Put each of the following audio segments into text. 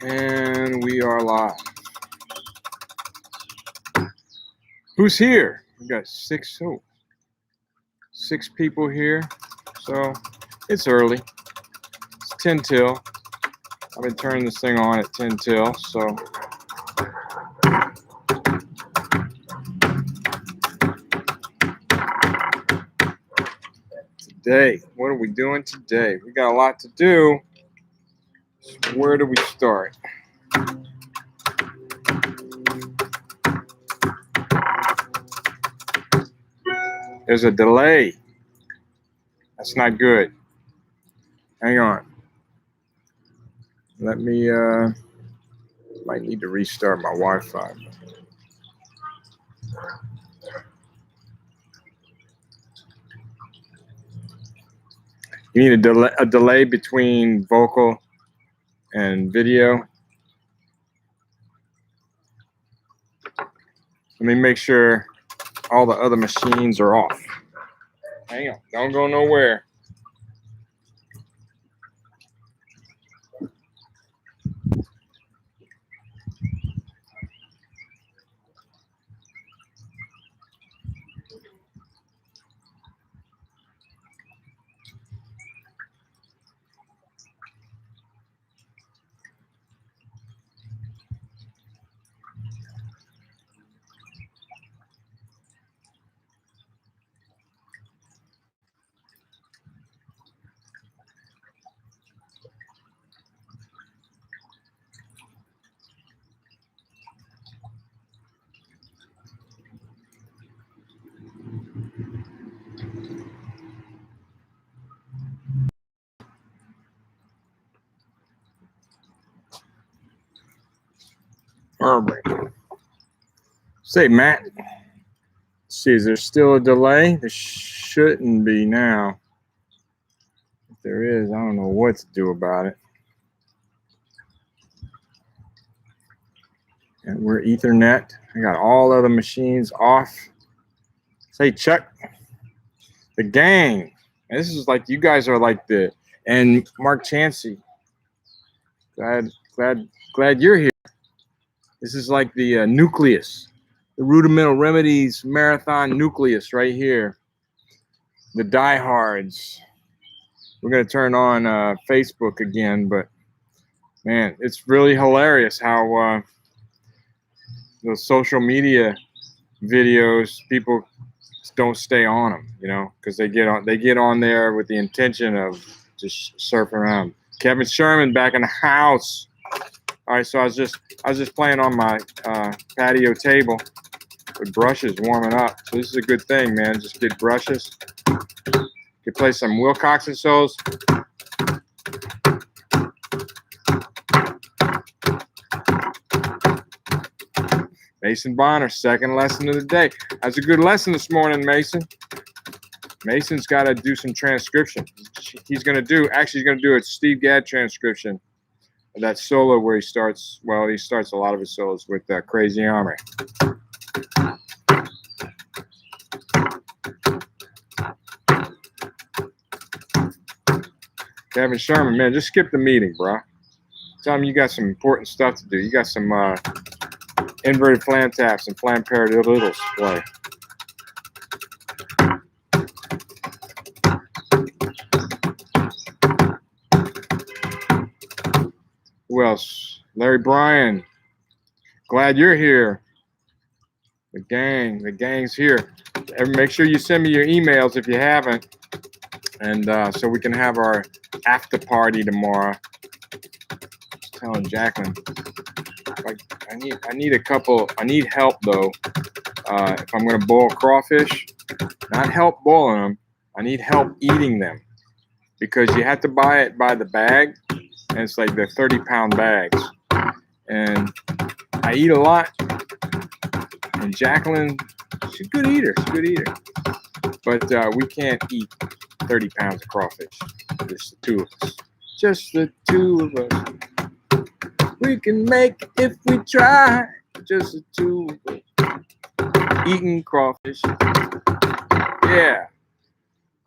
And we are live. Who's here? We got six people here. So it's early. It's 10 till. I've been turning this thing on at 10 till. So today, what are we doing today? We got a lot to do. So where do we start? There's a delay. That's not good. Hang on. Let me, might need to restart my Wi-Fi. You need a delay between vocal and video. Let me make sure all the other machines are off. Hang on, don't go nowhere. All right. Say, Matt. Let's see, is there still a delay? There shouldn't be now. If there is, I don't know what to do about it. And we're Ethernet. I got all other machines off. Say, Chuck, the gang. And this is like, you guys are like the, and Mark Chansey. Glad you're here. This is like the nucleus, the Rudimental Remedies marathon nucleus right here. The diehards. We're going to turn on Facebook again, but man, it's really hilarious how the social media videos, people don't stay on them, you know, because they get on there with the intention of just surfing around. Kevin Sherman back in the house. All right, so I was just playing on my patio table with brushes, warming up. So this is a good thing, man. Just get brushes. You can play some Wilcox and Souls. Mason Bonner, second lesson of the day. That's a good lesson this morning, Mason. Mason's got to do some transcription. He's going to do a Steve Gadd transcription. That solo where he starts a lot of his solos with Crazy Army. Kevin Sherman, man, just skip the meeting, bro. Tell him you got some important stuff to do. You got some inverted flam taps and flam paradiddles to play. Who else? Larry Bryan. Glad you're here. The gang's here. Make sure you send me your emails if you haven't, and so we can have our after party tomorrow. Just telling Jacqueline, I need help though. If I'm gonna boil crawfish, not help boiling them. I need help eating them because you have to buy it by the bag. And it's like they're 30-pound bags. And I eat a lot. And Jacqueline, she's a good eater. But we can't eat 30 pounds of crawfish. Just the two of us. Just the two of us. We can make it if we try. Just the two of us. Eating crawfish. Yeah.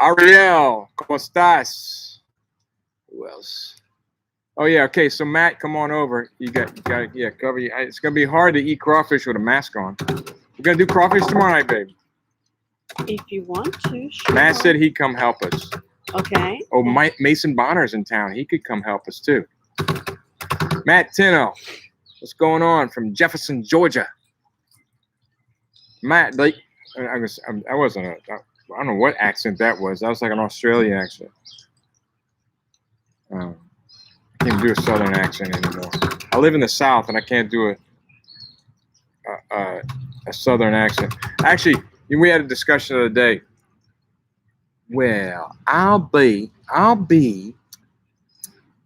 Ariel, ¿cómo estás? Who else? Oh yeah, okay. So Matt, come on over. You got yeah, cover you. It's gonna be hard to eat crawfish with a mask on. We're gonna do crawfish tomorrow night, babe. If you want to, sure. Matt said he'd come help us. Okay. Oh, Mason Bonner's in town. He could come help us too. Matt Tino, what's going on from Jefferson, Georgia? Matt, like, I wasn't I don't know what accent that was. That was like an Australian accent. I can't do a Southern accent anymore. I live in the South and I can't do a Southern accent. Actually, we had a discussion the other day. Well, I'll be the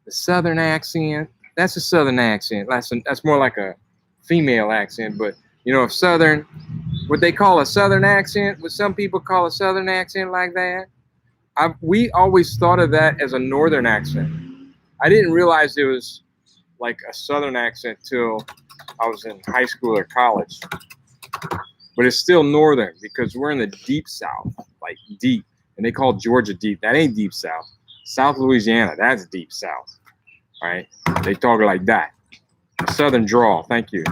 Southern accent. That's a Southern accent. That's more like a female accent. But you know, if Southern, what they call a Southern accent, what some people call a Southern accent like that, we always thought of that as a Northern accent. I didn't realize it was like a Southern accent till I was in high school or college. But it's still Northern because we're in the deep South, like deep. And they call Georgia deep. That ain't deep South. South Louisiana, that's deep South. All right? They talk like that. A Southern drawl. Thank you.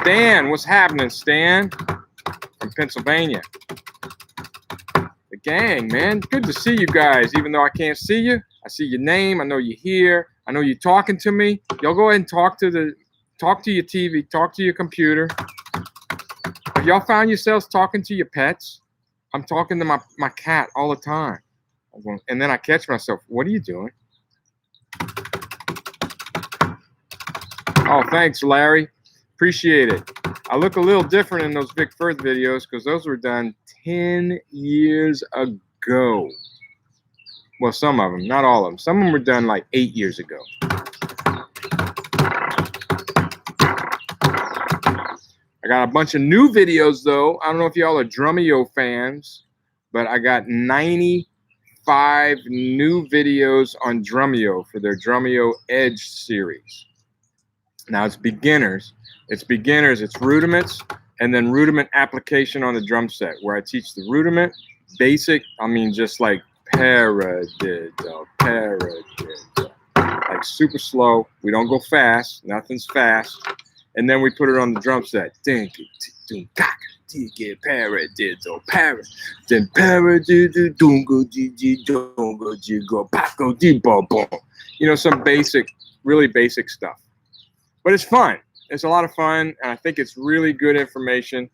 Stan, what's happening, Stan? From Pennsylvania. The gang, man. Good to see you guys, even though I can't see you. I see your name. I know you're here. I know you're talking to me. Y'all go ahead and talk to your TV, talk to your computer. Have y'all found yourselves talking to your pets? I'm talking to my cat all the time. And then I catch myself, what are you doing? Oh, thanks, Larry. Appreciate it. I look a little different in those Vic Firth videos because those were done 10 years ago. Well, some of them, not all of them. Some of them were done like 8 years ago. I got a bunch of new videos, though. I don't know if y'all are Drumeo fans, but I got 95 new videos on Drumeo for their Drumeo Edge series. Now, it's beginners. It's rudiments, and then rudiment application on the drum set, where I teach the rudiment, basic, I mean just like paradiddle, like super slow. We don't go fast. Nothing's fast. And then we put it on the drum set. Then paradiddle, then paradiddle, dungo, dongo, jigo, paco, dibo, you know, some basic, really basic stuff. But it's fun. It's a lot of fun, and I think it's really good information.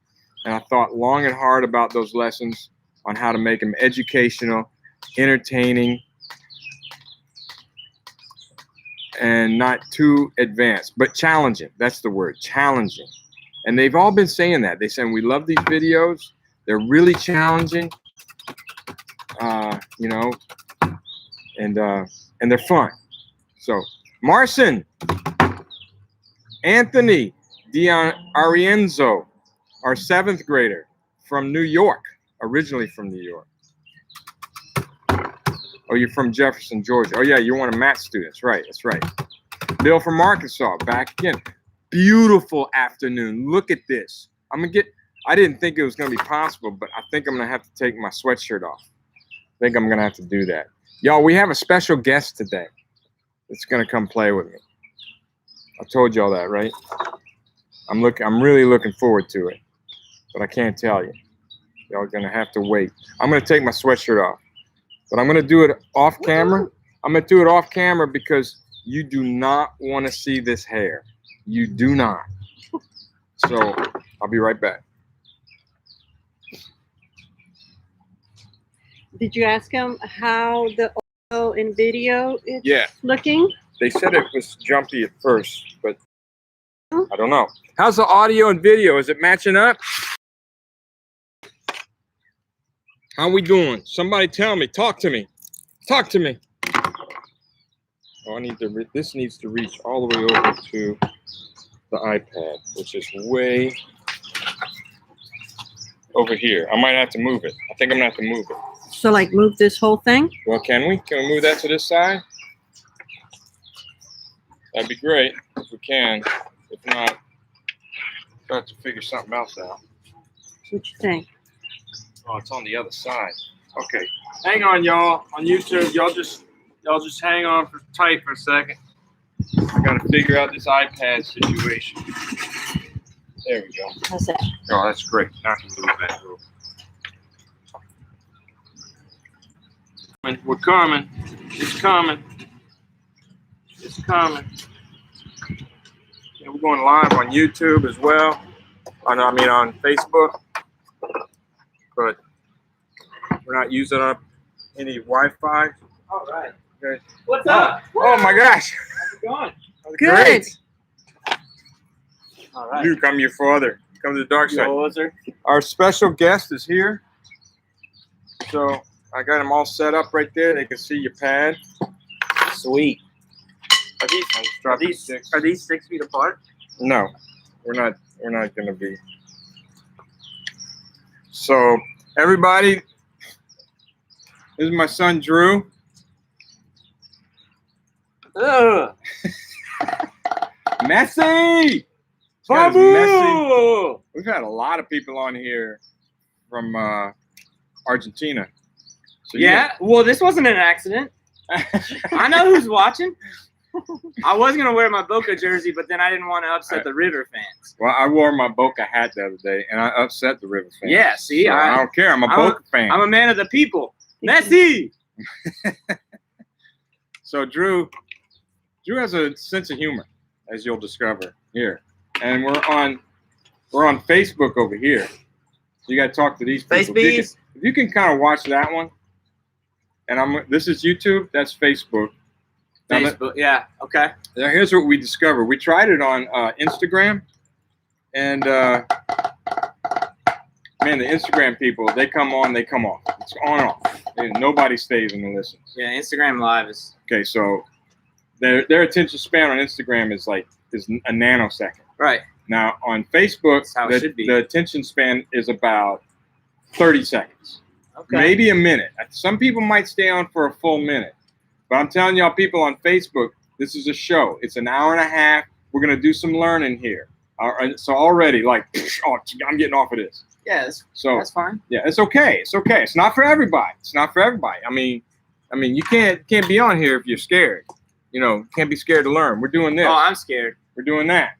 And I thought long and hard about those lessons on how to make them educational, entertaining, and not too advanced, but challenging. That's the word, challenging. And they've all been saying that. They're saying, we love these videos. They're really challenging, you know, and they're fun. So, Marcin, Anthony Arienzo, our 7th grader from New York, originally from New York. Oh, you're from Jefferson, Georgia. Oh, yeah, you're one of Matt's students. Right, that's right. Bill from Arkansas, back again. Beautiful afternoon. Look at this. I didn't think it was going to be possible, but I think I'm going to have to take my sweatshirt off. I think I'm going to have to do that. Y'all, we have a special guest today that's going to come play with me. I told y'all that, right? I'm really looking forward to it, but I can't tell you. Y'all are going to have to wait. I'm going to take my sweatshirt off, but I'm going to do it off camera. I'm going to do it off camera because you do not want to see this hair. You do not. So I'll be right back. Did you ask him how the audio and video is looking? They said it was jumpy at first, but I don't know. How's the audio and video? Is it matching up? How we doing? Somebody tell me. Talk to me. Talk to me. Oh, this needs to reach all the way over to the iPad, which is way over here. I might have to move it. I think I'm gonna have to move it. So like move this whole thing? Well, can we? Can we move that to this side? That'd be great if we can. If not, we'll have to figure something else out. What you think? Oh, it's on the other side. Okay. Hang on, y'all. On YouTube, y'all just Y'all just hang on tight for a second. I gotta figure out this iPad situation. There we go. How's that? Oh, that's great. Not to move that rule. We're coming. It's coming. It's coming. Yeah, we're going live on YouTube as well. On Facebook. But we're not using up any Wi-Fi. All right. Okay. What's up? Oh my gosh. How's it going? Good. Great. All right. You come your father. Come to the dark side. Closer. Our special guest is here. So I got them all set up right there. They can see your pad. Sweet. Are these 6 feet apart? No, we're not gonna be. So everybody, this is my son Drew. Ugh. Messi! Babu! Messi. We've had a lot of people on here from Argentina. So Yeah. Well, this wasn't an accident. I know who's watching. I was gonna wear my Boca jersey, but then I didn't want to upset the River fans. Well, I wore my Boca hat the other day, and I upset the River fans. Yeah. See, So I don't care. I'm a Boca fan. I'm a man of the people. Messi. So Drew has a sense of humor, as you'll discover here, and we're on Facebook over here. So you got to talk to these people. Face If you can kind of watch that one, and this is YouTube. That's Facebook. Now, Facebook. Yeah. Okay. Now here's what we discovered. We tried it on Instagram, and man, the Instagram people, they come on, they come off. It's on and off. And nobody stays and listens. Yeah. Instagram Live is. Okay, so their attention span on Instagram is a nanosecond. Right. Now on Facebook, That's how it should be. the attention span is about 30 seconds, Okay. maybe a minute. Some people might stay on for a full minute, but I'm telling y'all, people on Facebook, this is a show. It's an hour and a half. We're gonna do some learning here. So already, I'm getting off of this. Yeah. So That's fine. yeah, it's okay. It's okay. It's not for everybody. It's not for everybody. I mean, you can't be on here if you're scared. Can't be scared to learn. We're doing this. Oh, I'm scared. We're doing that.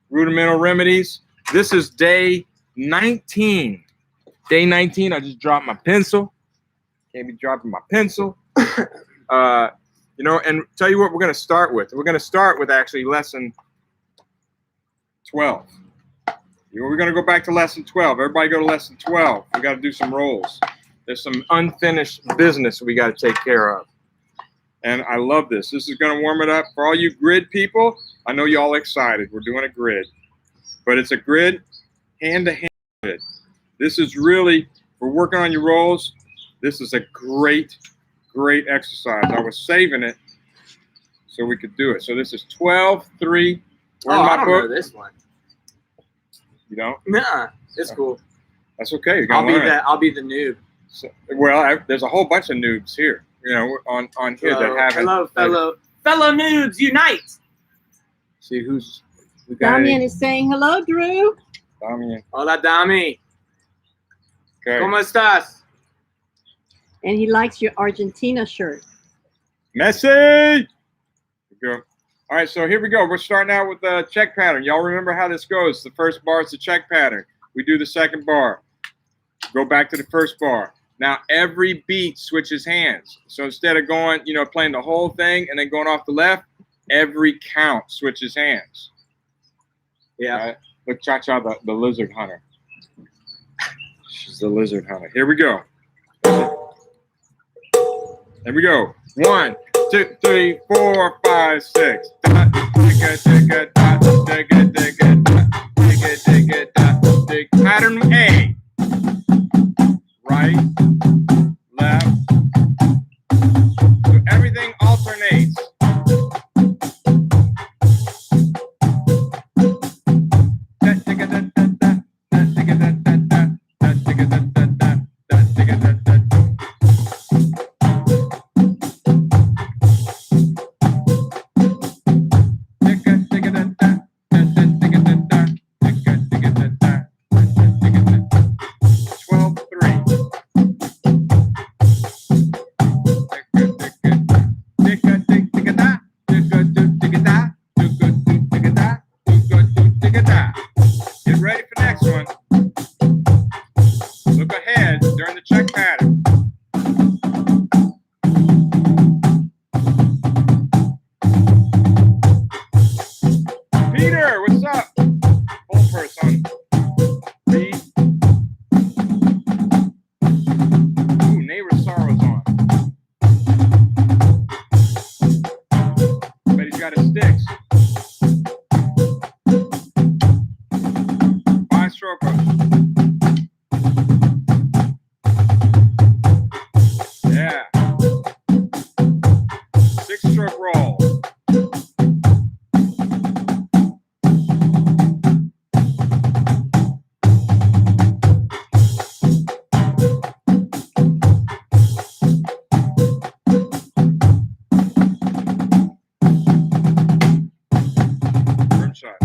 Rudimental remedies. This is day 19. Day 19. I just dropped my pencil. Can't be dropping my pencil. And tell you what we're going to start with. We're going to start with actually lesson 12. We're going to go back to lesson 12. Everybody go to lesson 12. We got to do some rolls. There's some unfinished business we got to take care of. And I love this. This is going to warm it up. For all you grid people, I know you're all excited. We're doing a grid. But it's a grid, hand-to-hand grid. This is really, for working on your rolls, this is a great, great exercise. I was saving it so we could do it. So this is 12-3. I don't know this one. You don't? Nah, it's cool. That's okay. You're gonna learn. I'll be the noob. So, there's a whole bunch of noobs here. On here that haven't. Hello, fellow noobs, unite! See who's. We got Damian is saying hello, Drew. Damian. Hola, Dami. Okay. ¿Cómo estás? And he likes your Argentina shirt. Messi. There we go. All right, so here we go. We're starting out with the check pattern. Y'all remember how this goes. The first bar is the check pattern. We do the second bar. Go back to the first bar. Now, every beat switches hands. So instead of going, playing the whole thing and then going off the left, every count switches hands. Yeah. Right? Look, Cha-Cha, the lizard hunter. She's the lizard hunter. Here we go. Here we go. 1, 2, 3, 4, 5, 6. Pattern A. Right, left. So everything alternates. stroke roll. Rim shot.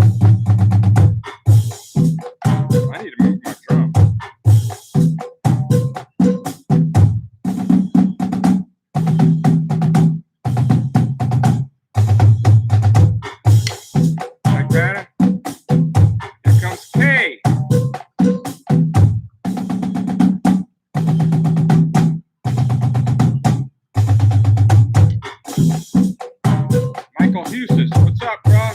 I need to move my drum. Like that. Here comes K. Michael Hustis, what's up, bro?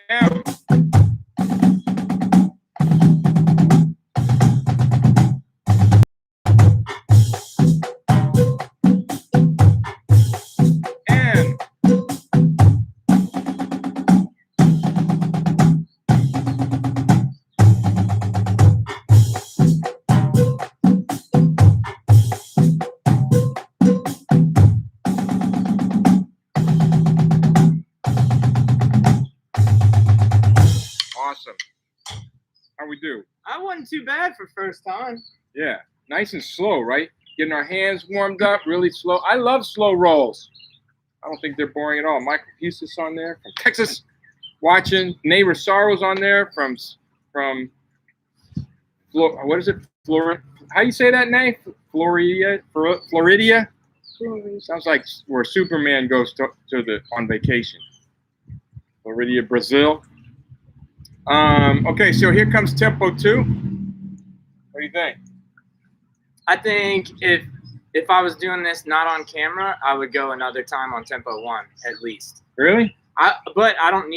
M. N. Awesome. How we do? I wasn't too bad for first time. Yeah, nice and slow, right? Getting our hands warmed up, really slow. I love slow rolls. I don't think they're boring at all. Michael Hustis on there from Texas, watching. Neighbor Sorrow's on there from what is it? How you say that name? Floridia. Sounds like where Superman goes on vacation. Floridia, Brazil. Okay, so here comes tempo 2. What do you think? I think if I was doing this not on camera, I would go another time on tempo 1 at least. Really? But I don't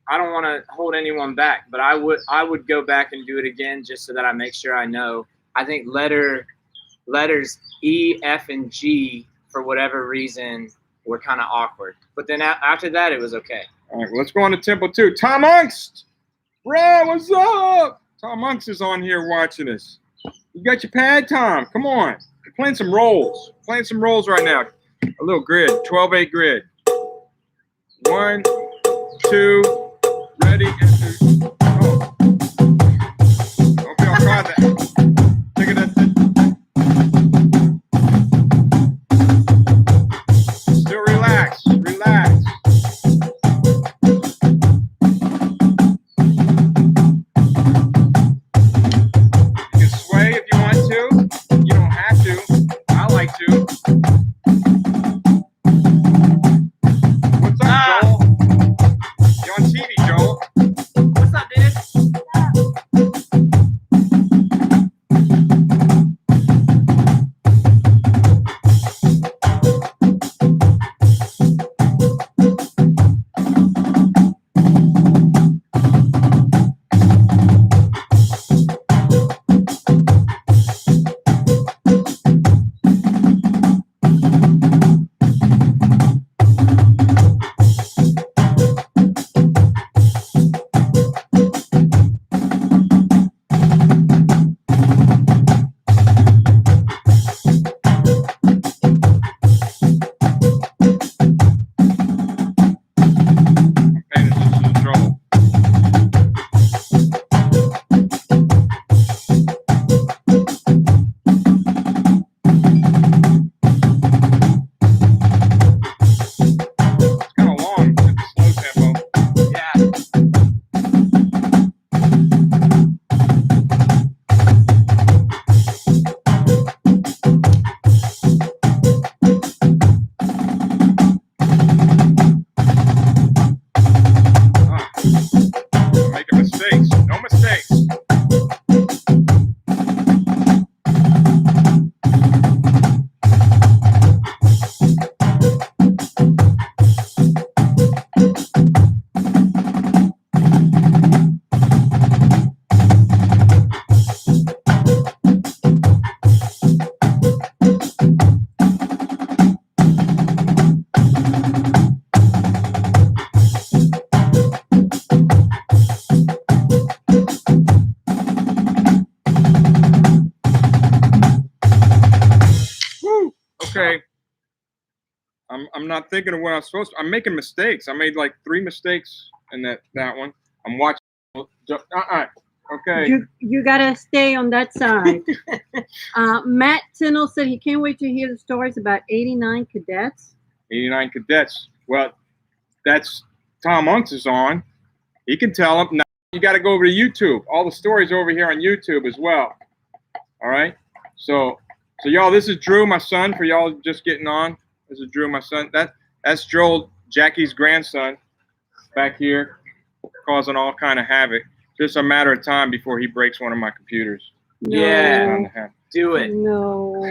want to hold anyone back, but I would go back and do it again just so that I make sure I know. I think letters E, F, and G for whatever reason were kind of awkward. But then after that, it was okay. All right, well, let's go on to tempo 2. Tom Ungst! Bro, what's up? Tom Ungst is on here watching us. You got your pad, Tom? Come on. We're playing some rolls. Playing some rolls right now. A little grid, 12-8 grid. 1, 2, ready, and 2. Oh. Hope y'all caught that. Look at that. Still relax. Relax. You can sway if you want to. You don't have to. I like to. What's up, Joel? You on TV, Joel? What's up, I'm not thinking of what I'm supposed to. I'm making mistakes. I made like 3 mistakes in that one. I'm watching. Okay. You gotta stay on that side. Matt Tinnell said he can't wait to hear the stories about 89 cadets. 89 cadets. Well, that's Tom Unks is on. He can tell them. Now you got to go over to YouTube. All the stories over here on YouTube as well. All right. So y'all, this is Drew, my son. For y'all just getting on, this is Drew, my son. That's Joel, Jackie's grandson, back here, causing all kind of havoc. Just a matter of time before he breaks one of my computers. No. Yeah. Do it. No.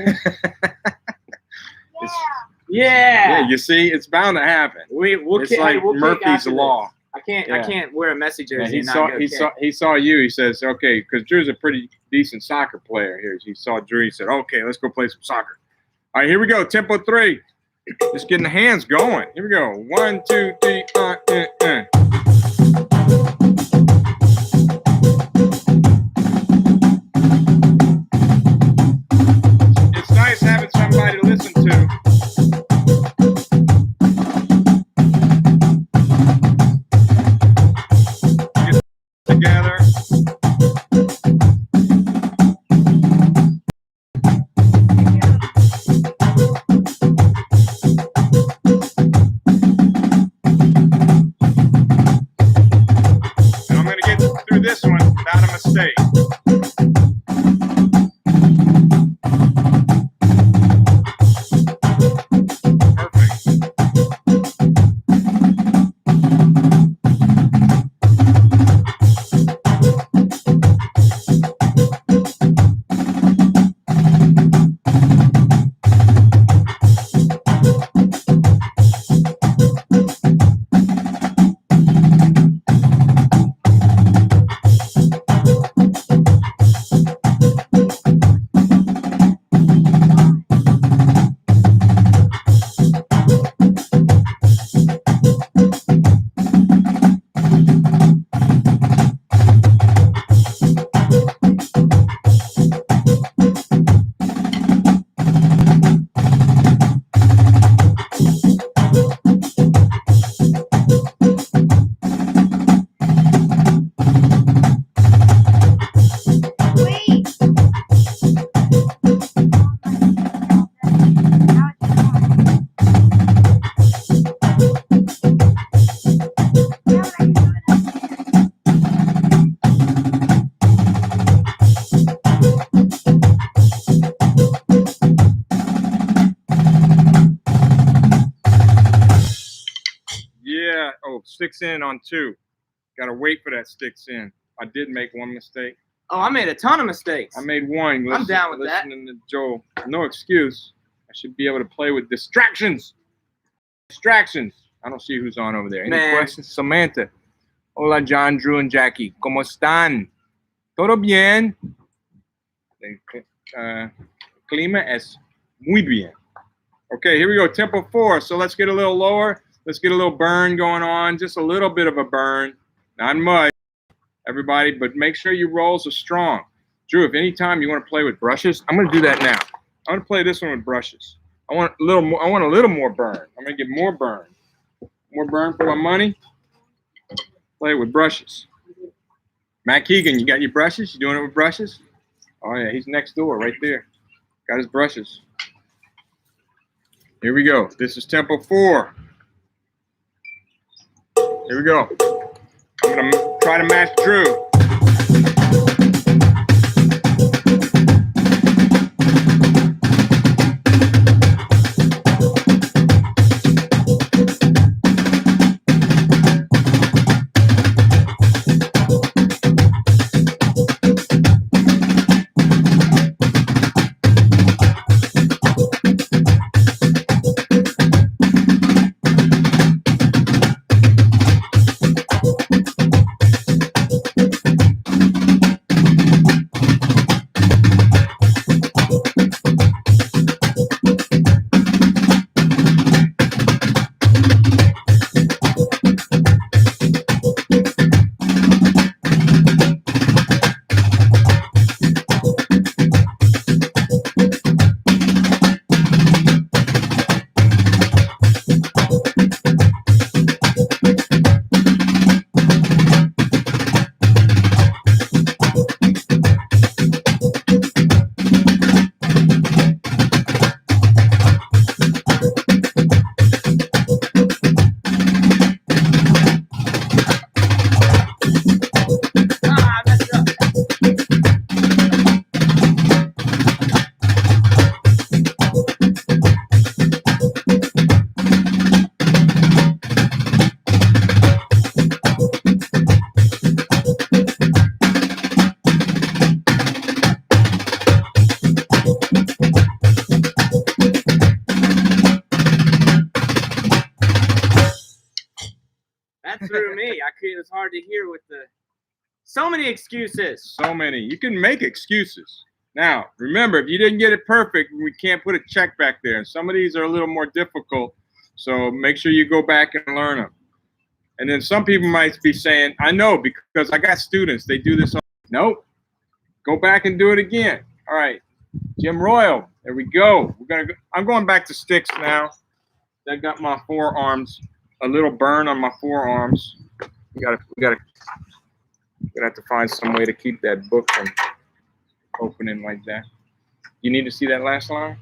Yeah. You see, it's bound to happen. It's like Murphy's Law. I can't wear a Messy jersey. He saw you. He says, okay, because Drew's a pretty decent soccer player here. He saw Drew. He said, okay, let's go play some soccer. All right, here we go. Tempo 3. Just getting the hands going. Here we go. 1, 2, 3. It's nice having somebody to listen to. Together. And I'm going to get through this one without a mistake. Sticks in on 2. Got to wait for that sticks in. I did make 1 mistake. Oh, I made a ton of mistakes. I made 1. I'm down with that. Listening to Joel. No excuse. I should be able to play with distractions. Distractions. I don't see who's on over there. Any questions? Samantha. Hola, John, Drew, and Jackie. ¿Cómo están? ¿Todo bien? Clima es muy bien. Okay, here we go. Tempo 4. So let's get a little lower. Let's get a little burn going on. Just a little bit of a burn. Not much, everybody, but make sure your rolls are strong. Drew, if any time you want to play with brushes, I'm going to do that now. I'm going to play this one with brushes. I want a little more burn. I'm going to get more burn. More burn for my money. Play it with brushes. Matt Keegan, you got your brushes? You doing it with brushes? Oh, yeah, he's next door right there. Got his brushes. Here we go. This is Tempo 4. Here we go. I'm going to try to match Drew. That threw me. It was hard to hear with the so many excuses. So many. You can make excuses. Now, remember, if you didn't get it perfect, we can't put a check back there. And some of these are a little more difficult, so make sure you go back and learn them. And then some people might be saying, I know because I got students. They do this. Nope. Go back and do it again. All right. Jim Royal. There we go. I'm going back to sticks now. I got my forearms, a little burn on my forearms. We gotta have to find some way to keep that book from opening like that. You need to see that last line?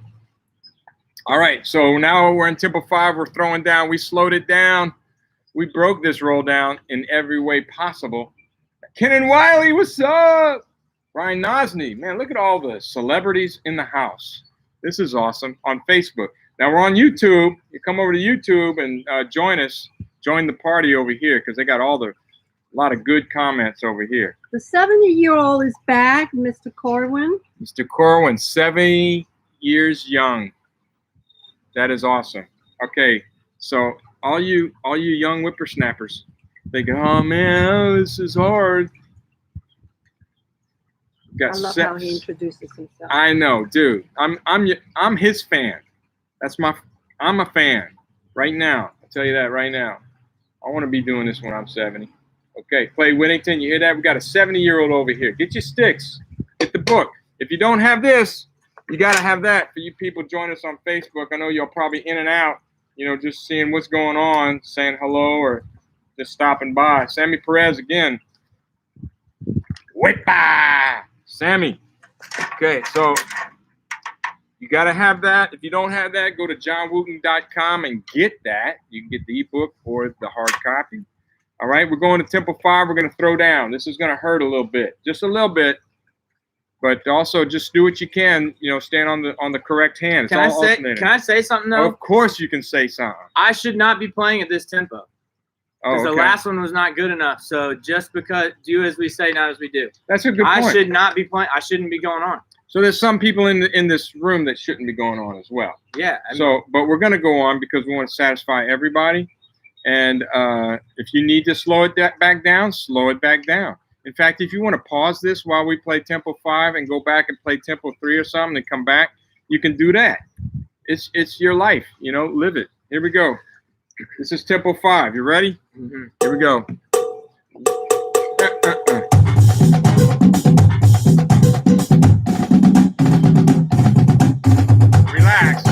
All right, so now we're in Tempo 5. We're throwing down. We slowed it down. We broke this roll down in every way possible. Kenan Wiley, what's up? Brian Nosny, man, look at all the celebrities in the house. This is awesome. On Facebook. Now we're on YouTube. You come over to YouTube and join us. Join the party over here because they got a lot of good comments over here. The 70-year-old is back, Mr. Corwin. Mr. Corwin, 70 years young. That is awesome. Okay, so all you young whippersnappers, they go, oh man, this is hard. I love how he introduces himself. I know, dude. I'm his fan. I'm a fan right now. I'll tell you that right now. I want to be doing this when I'm 70. Okay, Clay Whittington, you hear that? We got a 70-year-old over here. Get your sticks. Get the book. If you don't have this, you got to have that. For you people, join us on Facebook. I know you're probably in and out, just seeing what's going on, saying hello, or just stopping by. Sammy Perez again. Whippa! Sammy. Okay, so you got to have that. If you don't have that, go to johnwooten.com and get that. You can get the ebook or the hard copy. All right, we're going to Tempo 5. We're going to throw down. This is going to hurt a little bit, just a little bit. But also, just do what you can. Stand on the correct hand. Can I say something though? Of course, you can say something. I should not be playing at this tempo. Because the last one was not good enough. So just because do as we say, not as we do. That's a good point. I should not be playing. I shouldn't be going on. So there's some people in this room that shouldn't be going on as well. Yeah. But we're going to go on because we want to satisfy everybody. And if you need to slow it back down, slow it back down. In fact, if you want to pause this while we play Tempo 5 and go back and play Tempo 3 or something and come back, you can do that. It's your life, live it. Here we go. This is Tempo 5. You ready? Mm-hmm. Here we go. Relax.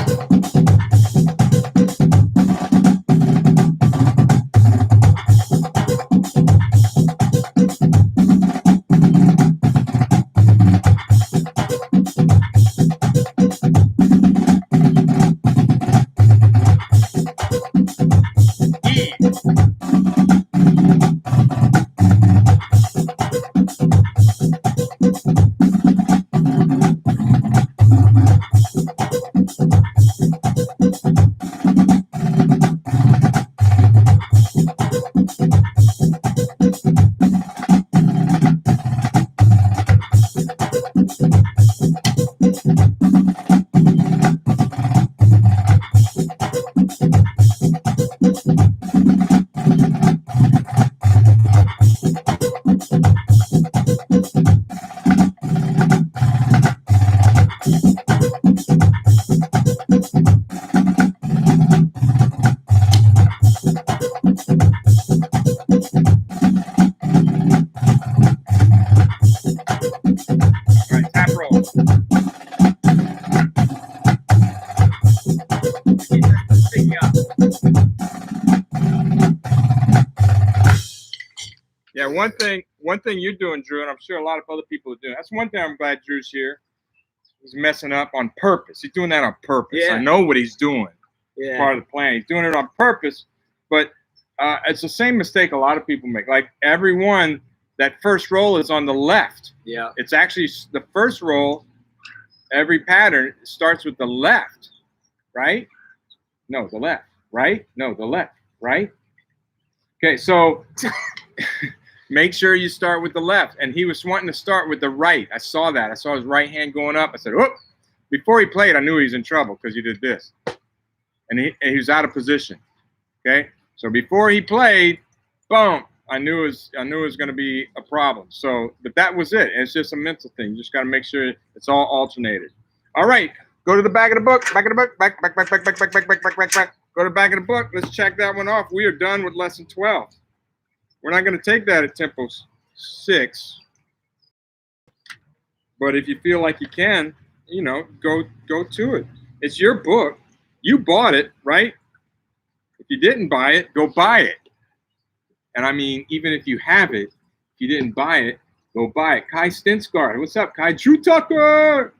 Yeah, one thing you're doing, Drew, and I'm sure a lot of other people are doing. That's one thing I'm glad Drew's here. He's messing up on purpose. He's doing that on purpose. Yeah. I know what he's doing. Yeah. It's part of the plan. He's doing it on purpose, but it's the same mistake a lot of people make. Like everyone, that first roll is on the left. Yeah. It's actually the first roll. Every pattern starts with the left, right? No, the left, right? No, the left, right? Okay, so make sure you start with the left. And he was wanting to start with the right. I saw that. I saw his right hand going up. I said, whoop. Before he played, I knew he was in trouble because he did this. And he was out of position. Okay? So before he played, boom. I knew it was going to be a problem. So, but that was it. It's just a mental thing. You just got to make sure it's all alternated. All right. Go to the back of the book. Back of the book. Back. Go to the back of the book. Let's check that one off. We are done with lesson 12. We're not going to take that at tempo 6. But if you feel like you can, you know, go to it. It's your book. You bought it, right? If you didn't buy it, go buy it. And I mean, even if you have it, if you didn't buy it, go buy it. Kai Stinsgaard, what's up, Kai? Drew Tucker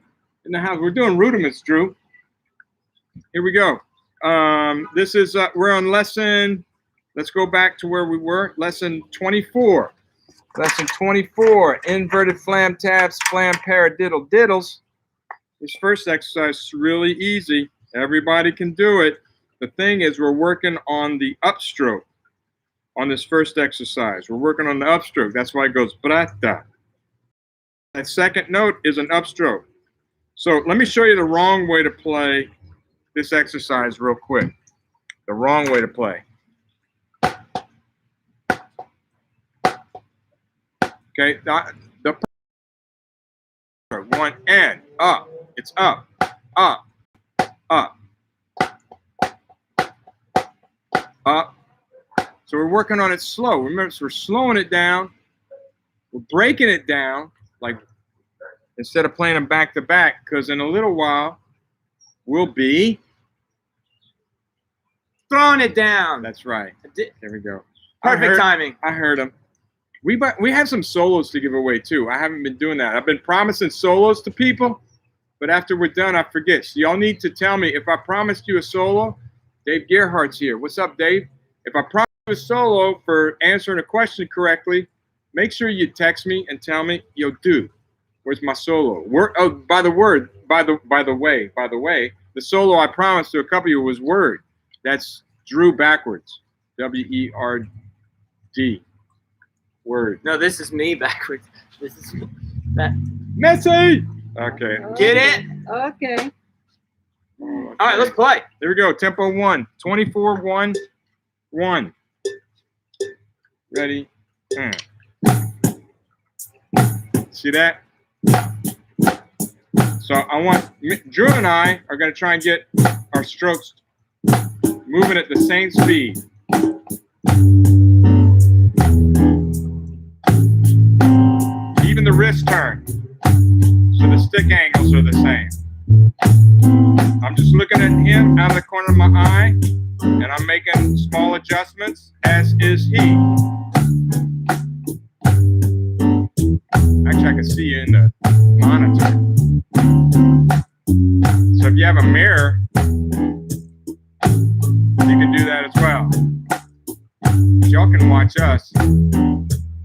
in the house. We're doing rudiments, Drew. Here we go. This is, we're on lesson, let's go back to where we were. Lesson 24. Lesson 24, inverted flam tabs, flam paradiddle diddles. This first exercise is really easy. Everybody can do it. The thing is, we're working on the upstroke on this first exercise. We're working on the upstroke. That's why it goes brata. That second note is an upstroke. So let me show you the wrong way to play this exercise real quick. The wrong way to play. Okay, the one and up. It's up, up, up, up. So we're working on it slow. Remember, so we're slowing it down. We're breaking it down, like instead of playing them back to back, because in a little while we'll be throwing it down. That's right. There we go. Perfect timing. I heard him. We have some solos to give away too. I haven't been doing that. I've been promising solos to people, but after we're done, I forget. So y'all need to tell me if I promised you a solo. Dave Gerhardt's here. What's up, Dave? If I promised you a solo for answering a question correctly, make sure you text me and tell me, yo, dude, where's my solo? By the way, the solo I promised to a couple of you was Word. That's Drew backwards. W-E-R-D. Word. No, this is me backwards. This is that. Messi. Okay. Get it? Okay. All right, let's play. Here we go. Tempo 1. 24, 1, 1. Ready? See that? So I want Drew and I are going to try and get our strokes moving at the same speed. Even the wrist turn. So the stick angles are the same. I'm just looking at him out of the corner of my eye, and I'm making small adjustments, as is he. Actually, I can see you in the monitor. So if you have a mirror, you can do that as well. Y'all can watch us.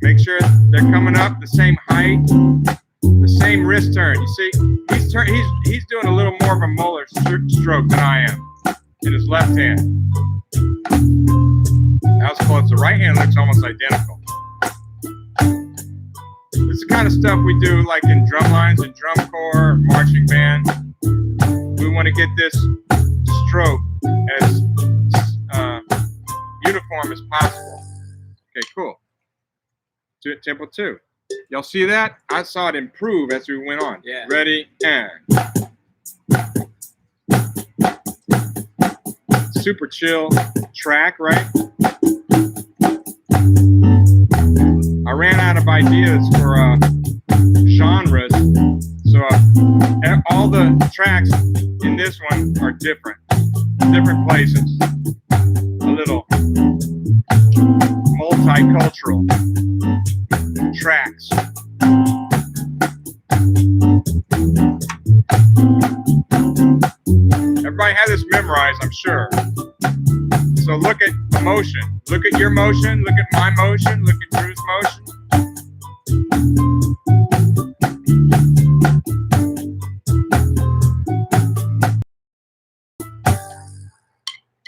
Make sure they're coming up the same height, the same wrist turn. You see, he's doing a little more of a Muller stroke than I am in his left hand. That was close. The right hand looks almost identical. This is the kind of stuff we do like in drum lines and drum corps, marching band. We want to get this stroke as uniform as possible. Okay, cool. Tempo 2. Y'all see that? I saw it improve as we went on. Yeah. Ready, and. Super chill track, right? I ran out of ideas for genres, so all the tracks in this one are different places. A little multicultural tracks. Everybody has this memorized, I'm sure. So look at the motion. Look at your motion. Look at my motion. Look at Drew's motion.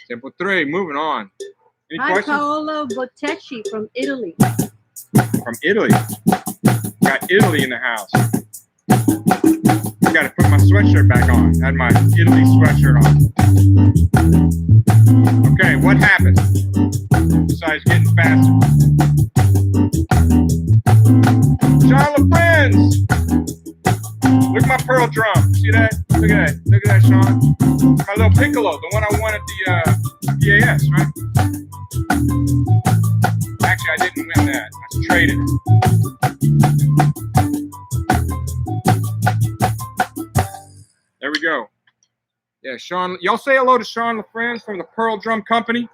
Tempo 3, moving on. Any Hi, questions? Paolo Bottecci from Italy. From Italy. Got Italy in the house. I got to put my sweatshirt back on. I had my Italy sweatshirt on. Okay, what happened? exercise getting faster. Sean LaFriends. Look at my pearl drum. See that? Look at that. Look at that, Sean. My little piccolo, the one I won at the PAS, right? Actually, I didn't win that. I traded it. There we go. Yeah, Sean. Y'all say hello to Sean LaFriends from the Pearl Drum Company.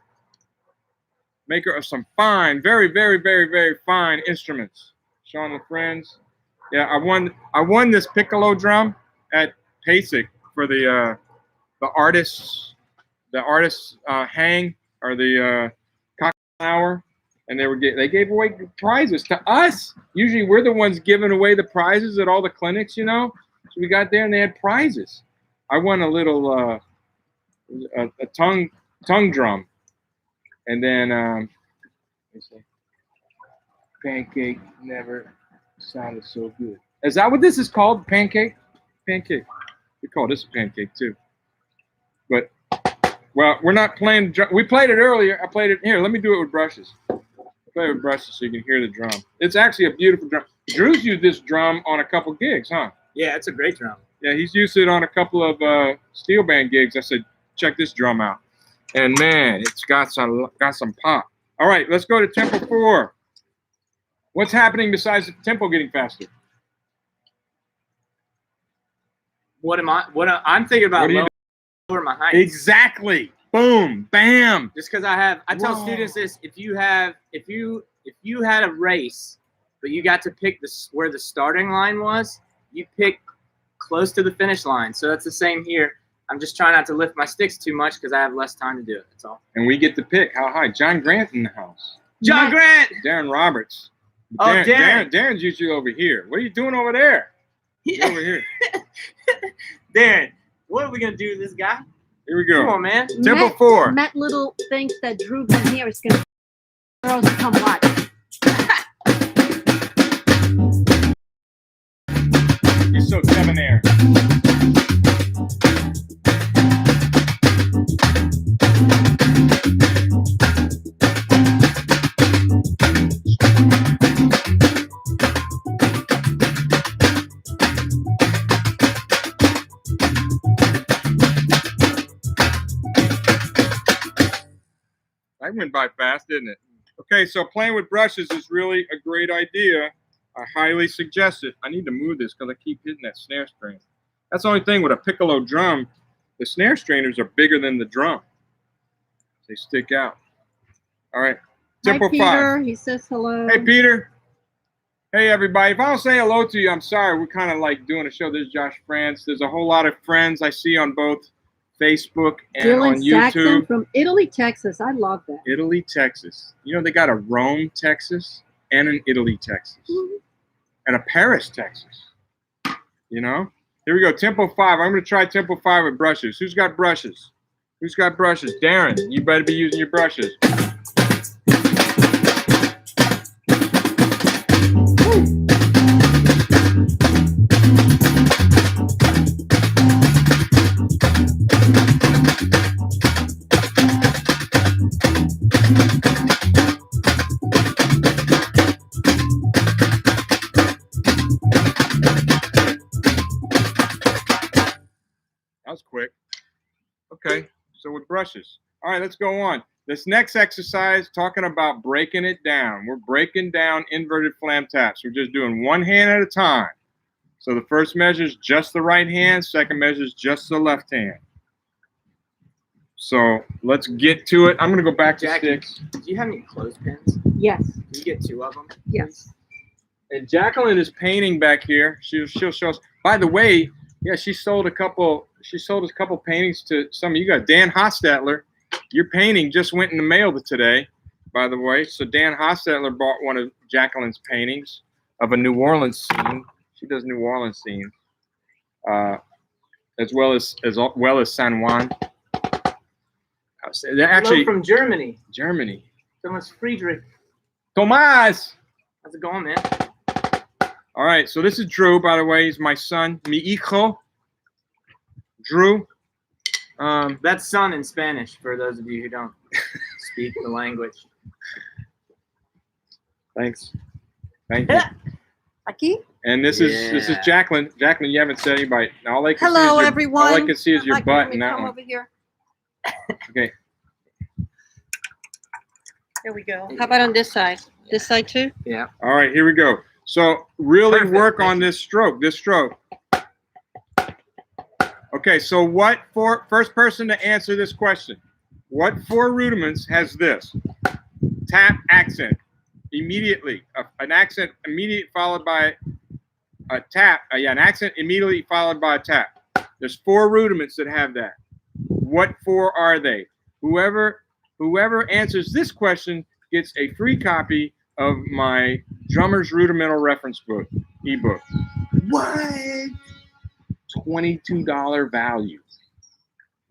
Maker of some fine, very, very, very, very fine instruments. Sean LaFriends. Yeah, I won this piccolo drum at PASIC for the artists hang or the cocktail hour, and they gave away prizes to us. Usually we're the ones giving away the prizes at all the clinics, you know. So we got there and they had prizes. I won a little a tongue drum, and then pancake never sounded so good. Is that what this is called? Pancake? Pancake. We call this a pancake too. But, well, we're not playing. We played it earlier. I played it here. Let me do it with brushes. Play with brushes so you can hear the drum. It's actually a beautiful drum. Drew's used this drum on a couple gigs, huh? Yeah, it's a great drum. Yeah, he's used it on a couple of steel band gigs. I said, check this drum out. And man, it's got some pop. All right, let's go to tempo 4. What's happening besides the tempo getting faster? I'm thinking about lower my height. Exactly. Boom. Bam. Just because I tell students this: if you had a race, but you got to pick where the starting line was, you pick close to the finish line. So that's the same here. I'm just trying not to lift my sticks too much because I have less time to do it. That's all. And we get to pick how high. John Grant in the house. John Grant. Darren Roberts. Oh, Darren. Darren's usually over here. What are you doing over there? Yeah. Over here. Darren, what are we gonna do to this guy? Here we go. Come on, man. Tempo 4. Matt Little thinks that Drew from here is gonna girls to come watch. He's so debonair. That went by fast, didn't it? Okay, so playing with brushes is really a great idea. I highly suggest it. I need to move this because I keep hitting that snare string. That's the only thing with a piccolo drum. The snare strainers are bigger than the drum. They stick out. All right, tempo 5. Peter, he says hello. Hey, Peter. Hey, everybody. If I don't say hello to you, I'm sorry. We're kind of like doing a show. This is Josh France. There's a whole lot of friends I see on both Facebook and Dylan on YouTube. Saxon from Italy, Texas. I love that. Italy, Texas. You know, they got a Rome, Texas, and an Italy, Texas, and a Paris, Texas. You know? Here we go. Tempo 5. I'm going to try tempo 5 with brushes. Who's got brushes? Who's got brushes? Darren, you better be using your brushes. That was quick. Okay, so with brushes. All right, let's go on. This next exercise, talking about breaking it down. We're breaking down inverted flam taps. We're just doing one hand at a time. So the first measure is just the right hand. Second measure is just the left hand. So let's get to it. I'm going to go back to sticks. Do you have any clothespins? Yes. Can you get 2 of them? Yes. And Jacqueline is painting back here. She'll show us. By the way, yeah, she sold us a couple paintings to some of you guys. Dan Hostetler, your painting just went in the mail today, by the way. So Dan Hostetler bought one of Jacqueline's paintings of a New Orleans scene. She does New Orleans scenes, as well as San Juan. Actually, Hello from Germany. Germany. Thomas Friedrich. Tomas. How's it going, man? All right, so this is Drew, by the way. He's my son, mi hijo. Drew. That's son in Spanish, for those of you who don't speak the language. Thanks. Thank you. Aquí? And this is Jacqueline. Jacqueline, you haven't said anybody. All I can see Hello, is everyone. All I can see is your Like, butt let me in that come one. over here. Okay. There we go. How about on this side? This side too? Yeah. All right, here we go. So really Perfect. work on this stroke. This stroke. Okay, so what first person to answer this question? What 4 rudiments has this? Tap accent immediately. An accent immediate followed by a tap. An accent immediately followed by a tap. There's 4 rudiments that have that. What 4 are they? Whoever answers this question gets a free copy of my Drummer's Rudimental Reference Book, ebook. What? $22 value.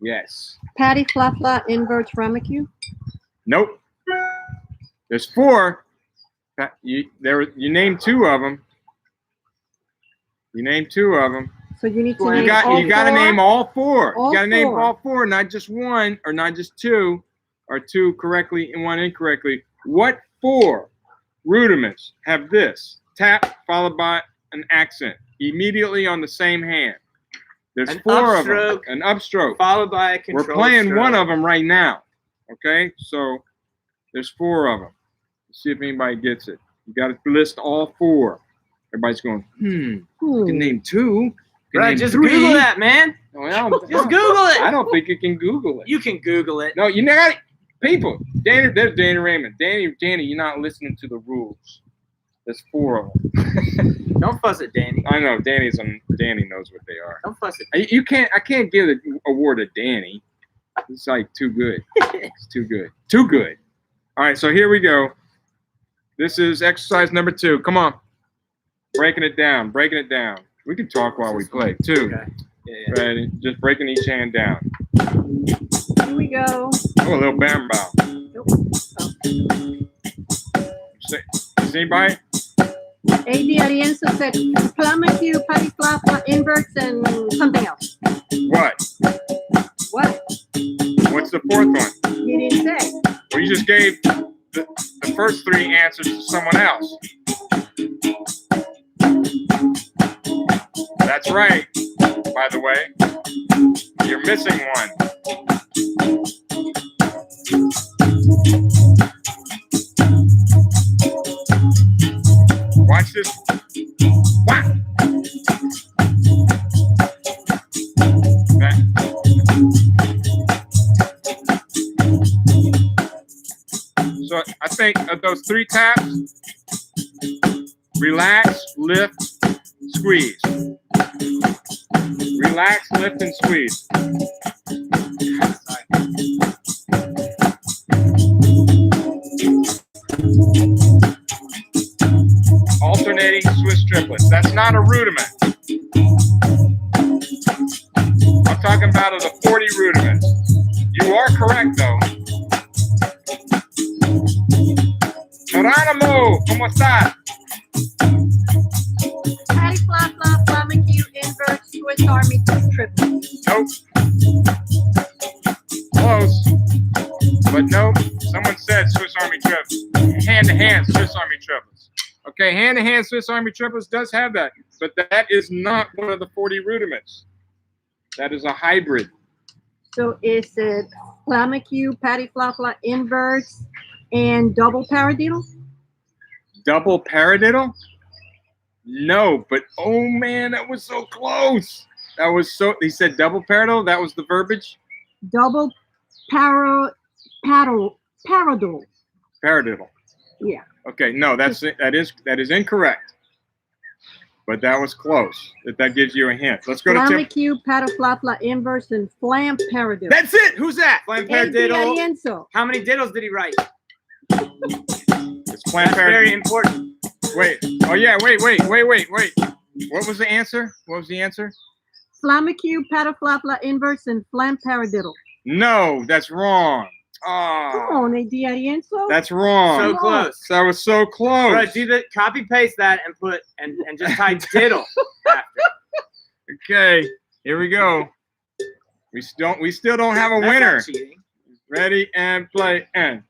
Yes. Patty Flafla inverts Ramacue. Nope. There's 4. You named 2 of them. You named 2 of them. So you need to You name got all to name all 4. All You got to name 4. all 4, not just 1 or not just 2, or 2 correctly and 1 incorrectly. What 4 rudiments have this? Tap followed by an accent immediately on the same hand. There's An 4 of them. upstroke, An upstroke. followed by a control We're playing stroke. 1 of them right now. Okay, so there's 4 of them. Let's see if anybody gets it. You got to list all 4. Everybody's going, You can name 2. You can Right, name just 3. Google that, man. Well, Just Google it. I don't think you can Google it. You can Google it. No, you know, people. There's Danny Raymond. Danny, you're not listening to the rules. There's 4 of them. Don't fuss at Danny. I know Danny knows what they are. Don't fuss at I can't give the award to Danny. It's like too good. It's too good. Too good. All right, so here we go. This is exercise number 2. Come on. Breaking it down. We can talk while we play too. Okay. Yeah. Ready? Just breaking each hand down. Here we go. Oh, a little bamboo. Nope. Is anybody? A.D. Arienzo said Ramacue, Patty Flafla inverts, and something else. What? What? What's the 4th one? He didn't say. Well, you just gave the first 3 answers to someone else. That's right. By the way, you're missing 1. Watch this. What? So I think of those 3 taps: relax, lift, squeeze. Relax, lift, and squeeze. Alternating Swiss triplets. That's not a rudiment. I'm talking about the 40 rudiments. You are correct, though. Geronimo, ¿cómo estás? Patty Flafla, Ramacue inverts, Swiss Army triplets. Nope. Close. But nope. Someone said Swiss Army triplets. Hand-to-hand Swiss Army triplets. Okay, hand-to-hand Swiss Army triplets does have that, but that is not one of the 40 rudiments. That is a hybrid. So is it Ramacue, Patty Flafla inverts, and double paradiddle? Double paradiddle? No, but oh man, that was so close. That was so. He said double paradiddle. That was the verbiage. Double paradiddle. Paradiddle. Yeah. Okay, no, that is incorrect. But that was close. That gives you a hint. Let's go to Ramacue, Patty Flafla inverse, and flam paradiddle. That's it. Who's that? Flam A.D. paradiddle. Arienzo. How many diddles did he write? It's Flam That's very paradiddle. important. Wait. Oh yeah. Wait. What was the answer? Ramacue, Patty Flafla inverse, and flam paradiddle. No, that's wrong. Come Oh, on, A.D. Arienzo. that's wrong. So close. That was so close. Bro, do the copy paste that and put and just type diddle after. Okay, here we go. We still don't have a That's winner. not cheating. Ready and play and.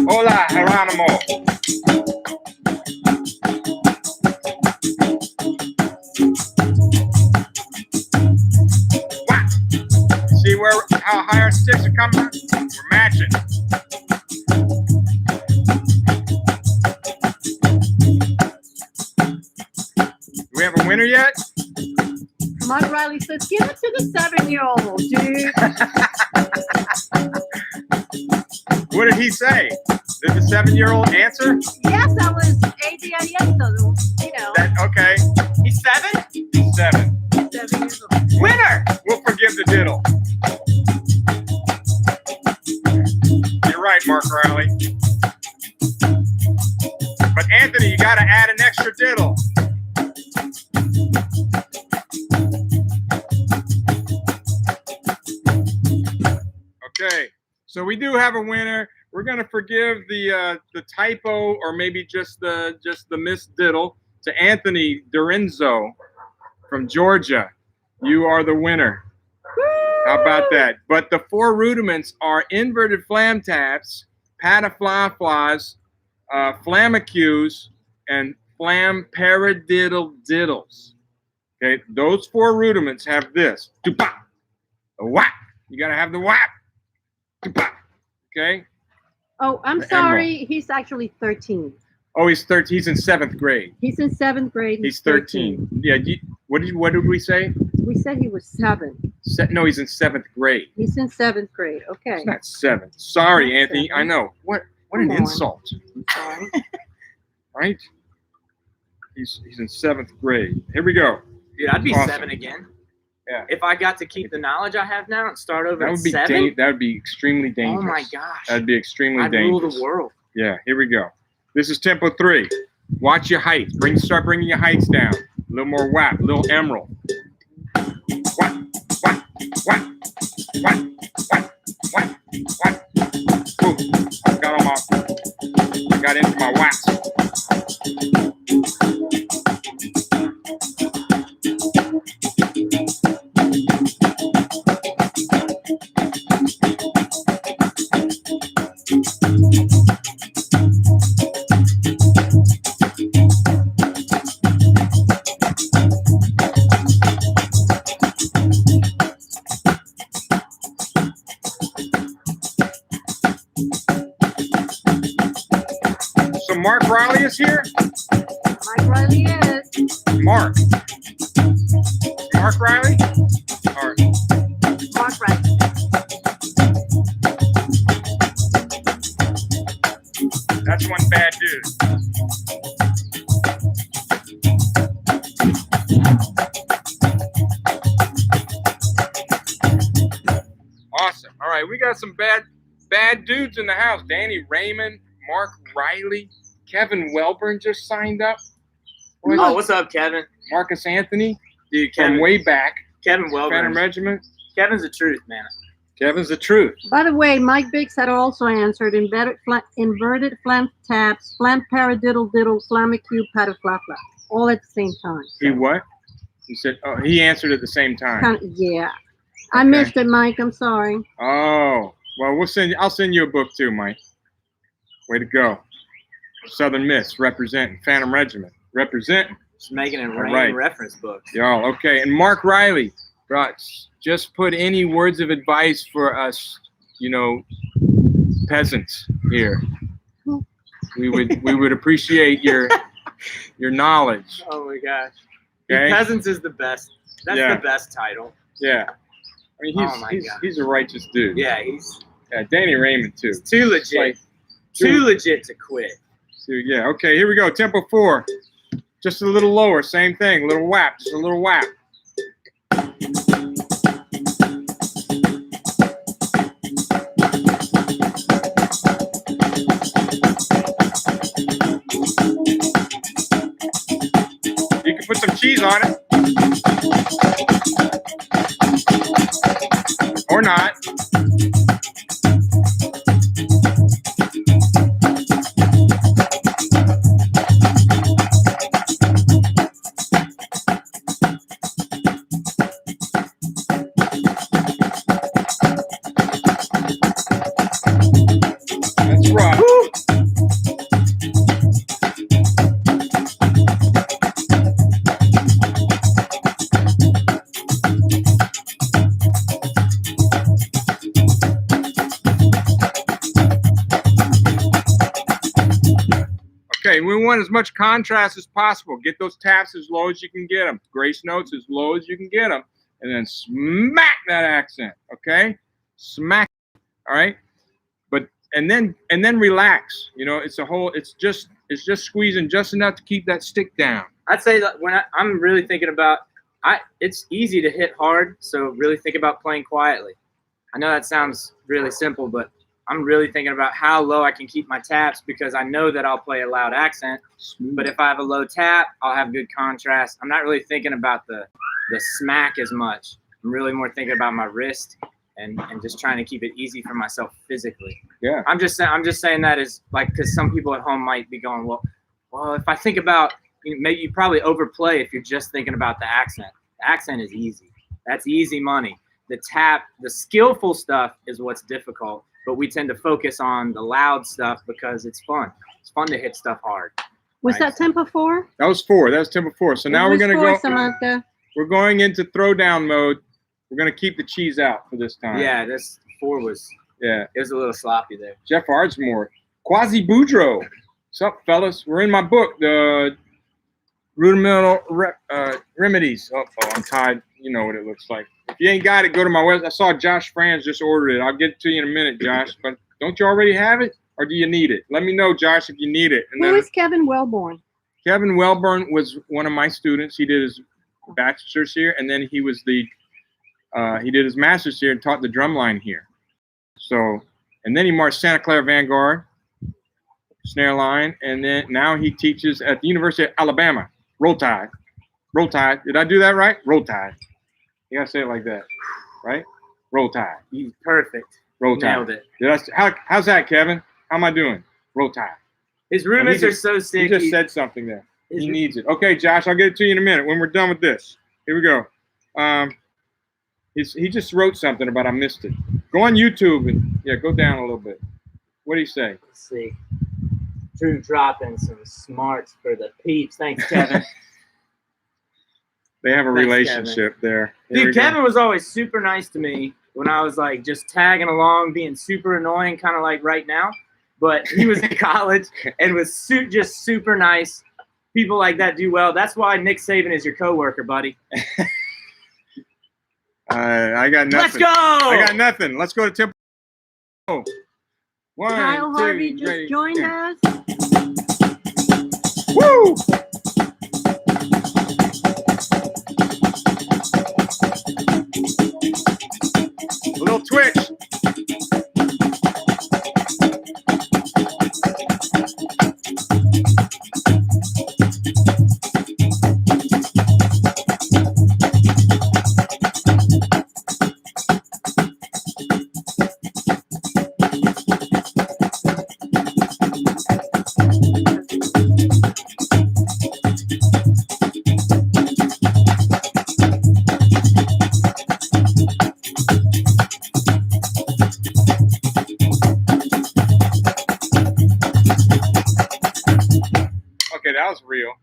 Hola, Geronimo. Wow. See how high our sticks are coming? We're matching. Do we have a winner yet? Mark Riley says, give it to the 7-year-old, dude. What did he say? Did the 7-year-old answer? Yes, I was ADIS, you know. Okay. He's 7? He's 7. 7 years old. Winner! We'll forgive the diddle. You're right, Mark Riley. But Anthony, you got to add an extra diddle. Okay, so we do have a winner. We're gonna forgive the typo or maybe just the missed diddle to Anthony Dorenzo from Georgia. You are the winner. How about that? But the 4 rudiments are inverted flam taps, pataflaflas, flamacues, and flam paradiddle diddles. Okay, those 4 rudiments have this. A whap. You gotta have the whap. Okay. Oh, I'm sorry. He's actually 13. Oh, he's 13. He's in 7th grade. He's in 7th grade. He's 13. Yeah. What did we say? We said he was 7. No, he's in 7th grade. He's in 7th grade. Okay. He's not 7. Sorry, Not Anthony. 7. I know. What an Come on. insult. I'm sorry. Right? He's in 7th grade. Here we go. Dude, I'd be Awesome. 7 again. Yeah. If I got to keep the knowledge I have now and start over That at would be 7, that would be extremely dangerous. oh my gosh. That'd be extremely I'd rule dangerous. the world. Yeah, here we go. This is tempo 3. Watch your heights. Start bringing your heights down. A little more whap, a little emerald. Whap, whap, whap, whap, whap, whap, whap. Boom. Got into my whaps. So Mark Riley is here? Mike Riley is. Mark. Mark Riley? Or Mark Riley. that's one bad dude. Awesome. All right, we got some bad dudes in the house. Danny Raymond, Mark Riley, Kevin Welburn just signed up. Oh, what's up, Kevin? Marcus Anthony Dude, from Kevin. way back. Kevin Phantom Welburn. Regiment. Kevin's the truth, man. Kevin's the truth. By the way, Mike Biggs had also answered inverted flam taps, flam paradiddle diddle, flamacue, pataflafla, all at the same time. He what? He said, oh, he answered at the same time. Yeah. I Okay. missed it, Mike. I'm sorry. Oh, well, I'll send you a book too, Mike. Way to go. Southern Miss, representing. Phantom Regiment, representing. Just making it All rain right. reference books. Y'all, okay. And Mark Riley, just put any words of advice for us, peasants here. We would appreciate your knowledge. Oh my gosh. Okay? Peasants is the best. That's Yeah. the best title. Yeah. I mean, Oh my God. he's a righteous dude. Yeah, he's Yeah, Danny Raymond too. too legit. Like, too legit to quit. So, yeah, okay, here we go. Tempo 4. Just a little lower, same thing. A little whap, just a little whap. You can put some cheese on it. Or not. That's right. way. We want as much contrast as possible. Get those taps as low as you can get them. Grace notes as low as you can get them. And then smack that accent, okay? Smack, all right? But and then relax. You know, it's just squeezing just enough to keep that stick down. I'd say that when I'm really thinking about, it's easy to hit hard, so really think about playing quietly. I know that sounds really simple, but I'm really thinking about how low I can keep my taps because I know that I'll play a loud accent. But if I have a low tap, I'll have good contrast. I'm not really thinking about the smack as much. I'm really more thinking about my wrist and just trying to keep it easy for myself physically. Yeah. I'm just saying that is like, because some people at home might be going, well, if I think about, maybe you probably overplay if you're just thinking about the accent. The accent is easy. That's easy money. The tap, the skillful stuff is what's difficult. But we tend to focus on the loud stuff because it's fun. It's fun to hit stuff hard. Was that tempo 4? That was 4. That was tempo 4. So now we're gonna go. Samantha. We're going into throwdown mode. We're gonna keep the cheese out for this time. Yeah, this 4 was. Yeah. It was a little sloppy there. Jeff Ardsmore, Quasi Boudreaux. What's up, fellas? We're in my book, the Rudimental Remedies. Oh, I'm tied. You know what it looks like. If you ain't got it, go to my website. I saw Josh Franz just ordered it. I'll get it to you in a minute, Josh. But don't you already have it, or do you need it? Let me know, Josh, if you need it. And Who is Kevin Wellborn? Kevin Wellborn was one of my students. He did his bachelor's here, and then he was he did his master's here and taught the drum line here. So, and then he marched Santa Clara Vanguard, snare line, and then now he teaches at the University of Alabama. Roll Tide. Roll Tide. Did I do that right? Roll Tide. You gotta say it like that, right? Roll Tide. He's perfect. Roll Tide. Nailed it. How's that, Kevin? How am I doing? Roll Tide. His rudiments are so sick. He just said something there. He needs it. Okay, Josh, I'll get it to you in a minute when we're done with this. Here we go. He just wrote something, but I missed it. Go on YouTube and go down a little bit. What do you say? Let's see. Drew dropping some smarts for the peeps. Thanks, Kevin. They have a relationship there. Dude, Kevin was always super nice to me when I was like just tagging along, being super annoying, kind of like right now. But he was in college and was just super nice. People like that do well. That's why Nick Saban is your coworker, buddy. I got nothing. Let's go! I got nothing. Let's go to tempo. One, Kyle two, Harvey just ready, joined yeah. us. Woo! A little twitch. That was real.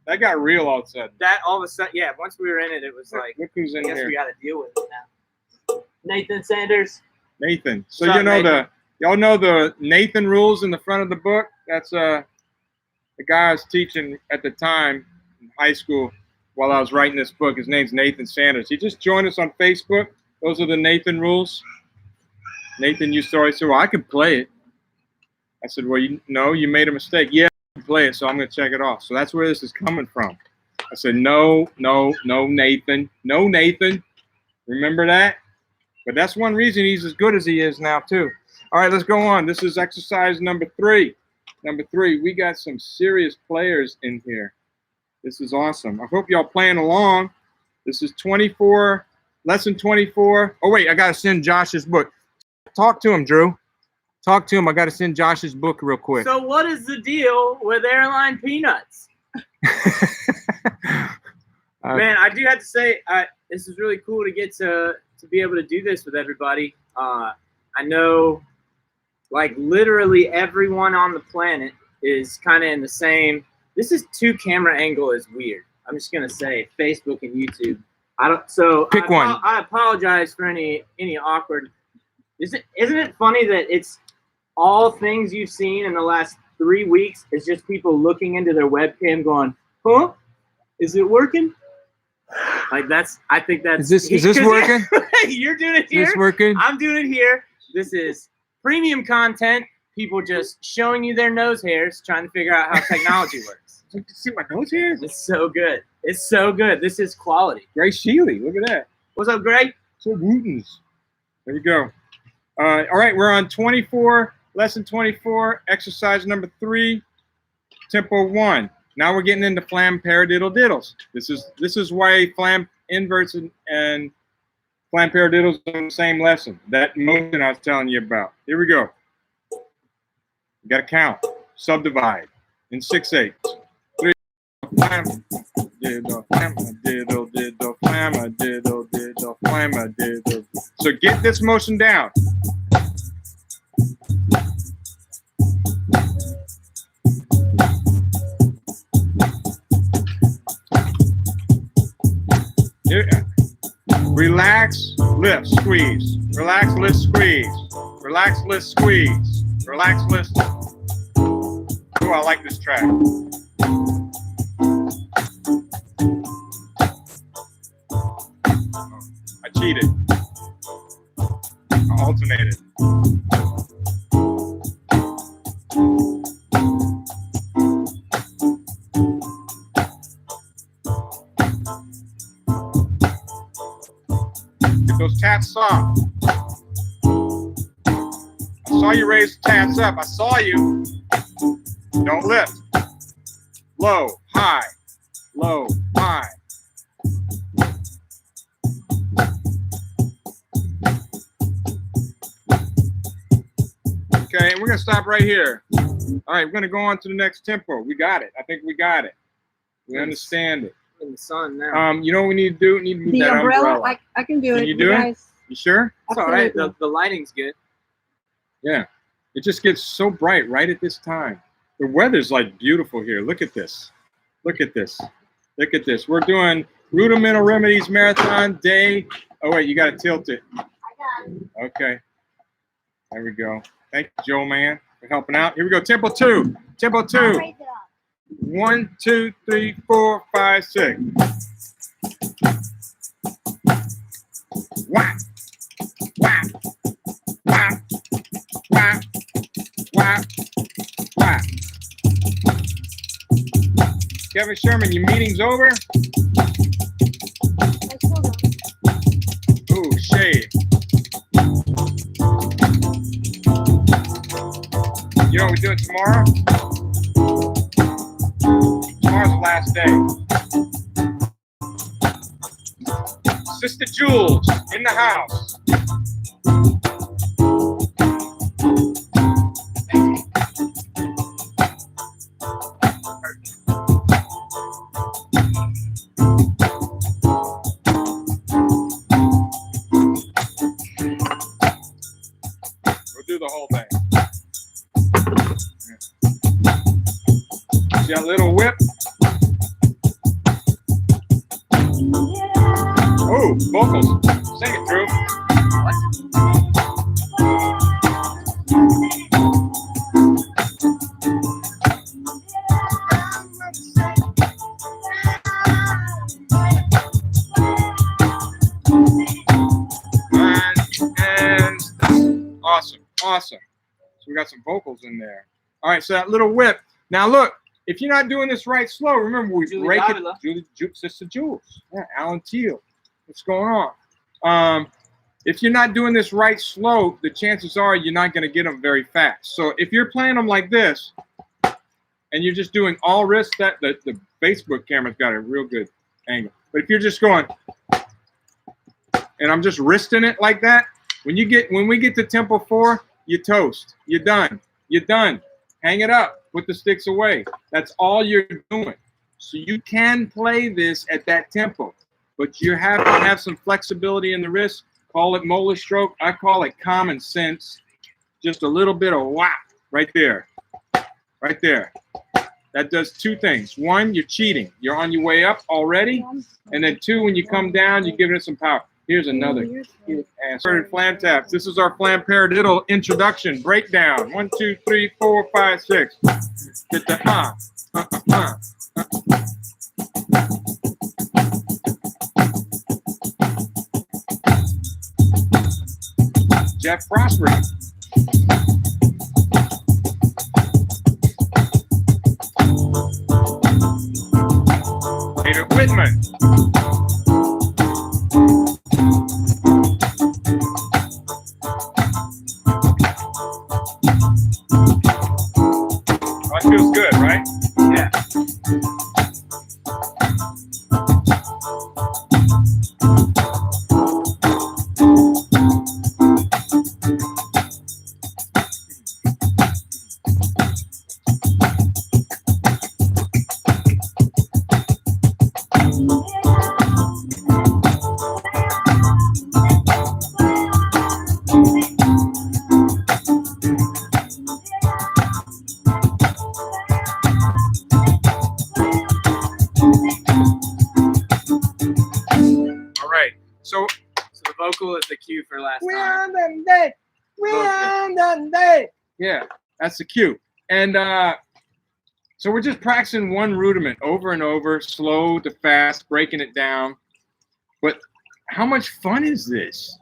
That got real all of a sudden. That all of a sudden, yeah. Once we were in it, it was like, look who's in I guess here. we got to deal with it now. Nathan Sanders. Nathan. So What's up, Nathan? y'all know the Nathan rules in the front of the book. That's the guy I was teaching at the time in high school while I was writing this book. His name's Nathan Sanders. He just joined us on Facebook. Those are the Nathan rules. Nathan used to always say, "Well, I can play it." I said, "Well, you made a mistake." Yeah. Play it, so I'm going to check it off. So that's where this is coming from. I said, no, Nathan. No, Nathan. Remember that? But that's one reason he's as good as he is now, too. All right, let's go on. This is exercise number 3. Number 3, we got some serious players in here. This is awesome. I hope y'all playing along. This is lesson 24. Oh, wait, I got to send Josh's book. Talk to him, Drew. Talk to him. I got to send Josh's book real quick. So what is the deal with airline peanuts? Man, I do have to say, this is really cool to get to be able to do this with everybody. I know, like, literally everyone on the planet is kind of in the same. This is 2 camera angle is weird. I'm just gonna say Facebook and YouTube. Pick one. I apologize for any awkward. Isn't it funny that it's all things you've seen in the last 3 weeks is just people looking into their webcam going, huh? Is it working? Like I think that's. Is this working? You're doing it here. Is this working? I'm doing it here. This is premium content. People just showing you their nose hairs, trying to figure out how technology works. You can see my nose hairs? It's so good. It's so good. This is quality. Gray Sheely, look at that. What's up, Greg? So Wootens. There we go. All right, we're on 24, lesson 24, exercise number 3, tempo 1. Now we're getting into flam paradiddle diddles. This is why flam inverts and flam paradiddles are in the same lesson. That motion I was telling you about. Here we go. You got to count, subdivide in 6/8. 3 flam diddle, flam diddle, diddle, flam diddle, diddle, flam diddle. So get this motion down. Here. Relax, lift, squeeze. Relax, lift, squeeze. Relax, lift, squeeze. Relax, lift. Oh, I like this track. I cheated. I alternated. Get those tats soft. I saw you raise the tats up. I saw you. Don't lift. Low, high, low, high. Okay, and we're gonna stop right here. All right, we're gonna go on to the next tempo. We got it. I think we got it. We understand it. In the sun now. You know what we need to do? We need to move The that umbrella, I can do it. Can you do it? Guys, You sure? It's all right. absolutely. The lighting's good. Yeah. It just gets so bright right at this time. The weather's like beautiful here. Look at this. Look at this. Look at this. We're doing Rudimental Remedies Marathon Day. Oh, wait, you got to tilt it. I got it. Okay. There we go. Thank you, Joe, man, for helping out. Here we go. Tempo 2. Tempo 2. I'll raise it up. 1, 2, 3, 4, 5, 6. Whack. Whack. Whack. Whack. Whack. Whack. Kevin Sherman, your meeting's over? I still don't. Ooh, shade. You know what we're doing tomorrow? Tomorrow's the last day. Sister Jules in the house. We'll do the whole thing. See that little whip? Oh, vocals. Sing it, Drew. And awesome, awesome. So we got some vocals in there. All right, so that little whip. Now look, if you're not doing this right slow, remember we Julie break Davila. it. Sister Jules. Yeah, Alan Teal. What's going on? If you're not doing this right slow, the chances are you're not going to get them very fast. So if you're playing them like this, and you're just doing all wrist, that the Facebook camera's got a real good angle. But if you're just going, and I'm just wristing it like that, when we get to tempo 4, you toast. You're done. You're done. Hang it up. Put the sticks away. That's all you're doing. So you can play this at that tempo, but you have to have some flexibility in the wrist. Call it molar stroke. I call it common sense. Just a little bit of whack right there. Right there. That does 2 things. 1, you're cheating. You're on your way up already. And then 2, when you come down, you're giving it some power. Here's another cute ass. Flam taps. This is our flam paradiddle introduction breakdown. 1, 2, 3, 4, 5, 6. Get the Jeff Prosper. David Whitman. That feels good, right? Yeah. All right. So the vocal is the cue for last we time. on the day. We on the day. Yeah, that's the cue. And so we're just practicing one rudiment over and over, slow to fast, breaking it down. But how much fun is this?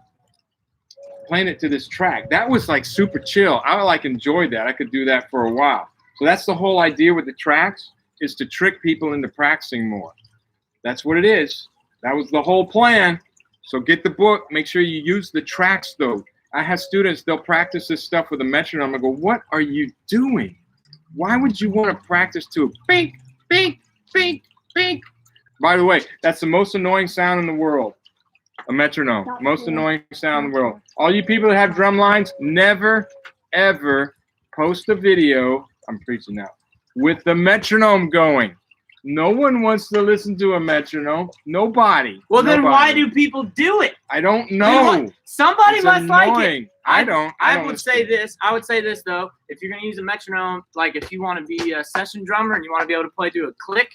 Playing it to this track. That was like super chill. I like enjoyed that. I could do that for a while. So that's the whole idea with the tracks, is to trick people into practicing more. That's what it is. That was the whole plan. So get the book. Make sure you use the tracks, though. I have students, they'll practice this stuff with a metronome. I go, what are you doing? Why would you want to practice to a bink, bink, bink, bink? By the way, that's the most annoying sound in the world. A metronome. Most annoying sound in the world. All you people that have drum lines, never, ever post a video, I'm preaching now, with the metronome going. No one wants to listen to a metronome. Nobody. Well, then Nobody. why do people do it? I don't know. Somebody It's must like it. annoying. I don't. I would say this. I would say this though. If you're gonna use a metronome, like if you want to be a session drummer and you want to be able to play to a click,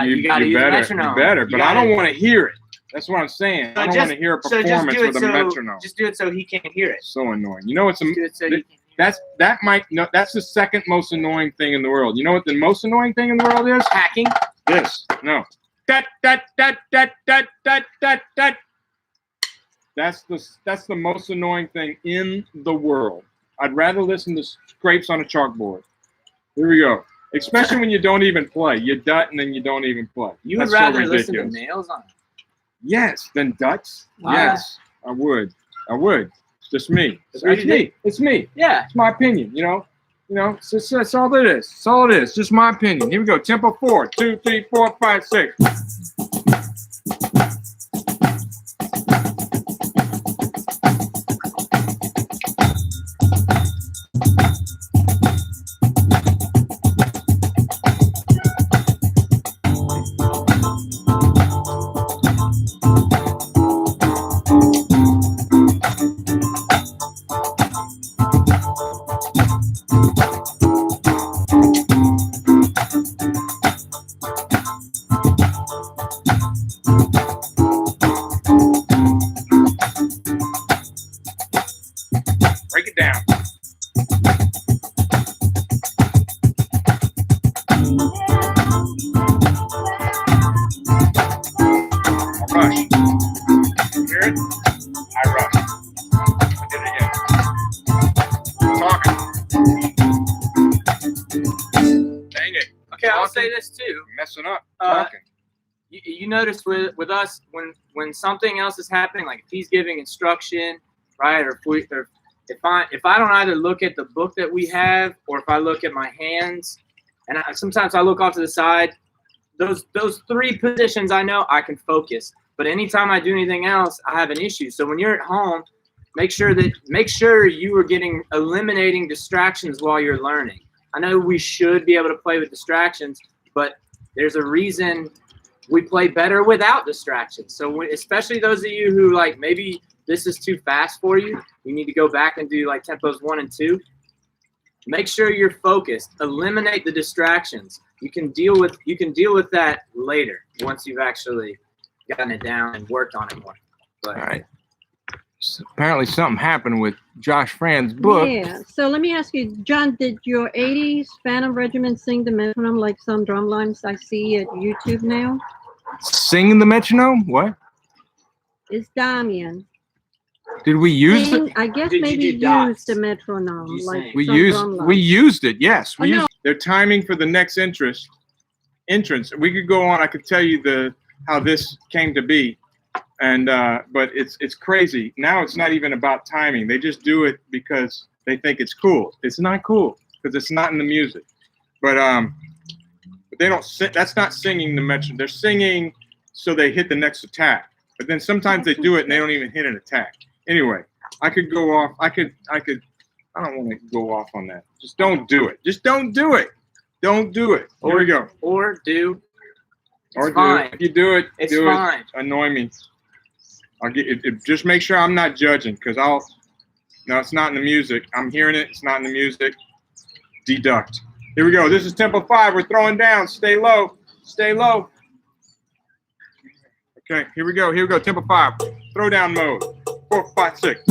you got to use a metronome. You better, but I don't want to hear it. That's what I'm saying. I don't want to hear a performance with a metronome. Just do it so he can't hear it. So annoying. You know what's Do it so he can't hear it. that's the second most annoying thing in the world. You know what the most annoying thing in the world is? Hacking. This. No. That. That's the most annoying thing in the world. I'd rather listen to scrapes on a chalkboard. Here we go. Especially when you don't even play. You dut and then you don't even play. You would That's so rather listen to ridiculous. nails on it. Yes, than duts. Wow. Yes, I would. It's just me. It's What do you me. It's me. Yeah. It's my opinion. You know. That's all it is. That's all it is. Just my opinion. Here we go. Tempo 4, 2, 3, 4, 5, 6. Break it down. I rush. You hear it? I rush. I did it again. I'm talking. Dang it. Okay, I'll say this too. I'm messing up. Uh, Talking. You notice with us when something else is happening, like if he's giving instruction, right, or if I don't either look at the book that we have or if I look at my hands, and sometimes I look off to the side, those three positions I know I can focus. But anytime I do anything else, I have an issue. So when you're at home, make sure you are eliminating distractions while you're learning. I know we should be able to play with distractions, but there's a reason we play better without distractions. So especially those of you who like maybe this is too fast for you, you need to go back and do like tempos 1 and 2. Make sure you're focused. Eliminate the distractions. You can deal with that later once you've actually gotten it down and worked on it more. But All right. So apparently something happened with Josh Fran's book. Yeah. So let me ask you, John, did your 80s Phantom Regiment sing the metronome like some drum lines I see at YouTube now? Singing the metronome? What? It's Damian. Did we use Sing, it? I guess Did you maybe do dots? use the metronome. Did you Like sing? We some used drum we lines. used it. Yes, we Oh, no. used. Their timing for the next entrance. We could go on. I could tell you how this came to be, and but it's crazy. Now it's not even about timing. They just do it because they think it's cool. It's not cool because it's not in the music. But they don't. That's not singing the metronome. They're singing so they hit the next attack. But then sometimes they do it and they don't even hit an attack. Anyway, I could go off. I don't want to go off on that. Just don't do it. Just don't do it. Don't do it. Here we go. Or do. Or It's fine. do. If you do it, It's do fine. it. Annoy me. I'll get it. Just make sure I'm not judging, because no, it's not in the music. I'm hearing it. It's not in the music. Deduct. Here we go. This is tempo 5. We're throwing down. Stay low. Stay low. Okay. Here we go. Here we go. Tempo 5. Throw down mode. 4, 5, 6.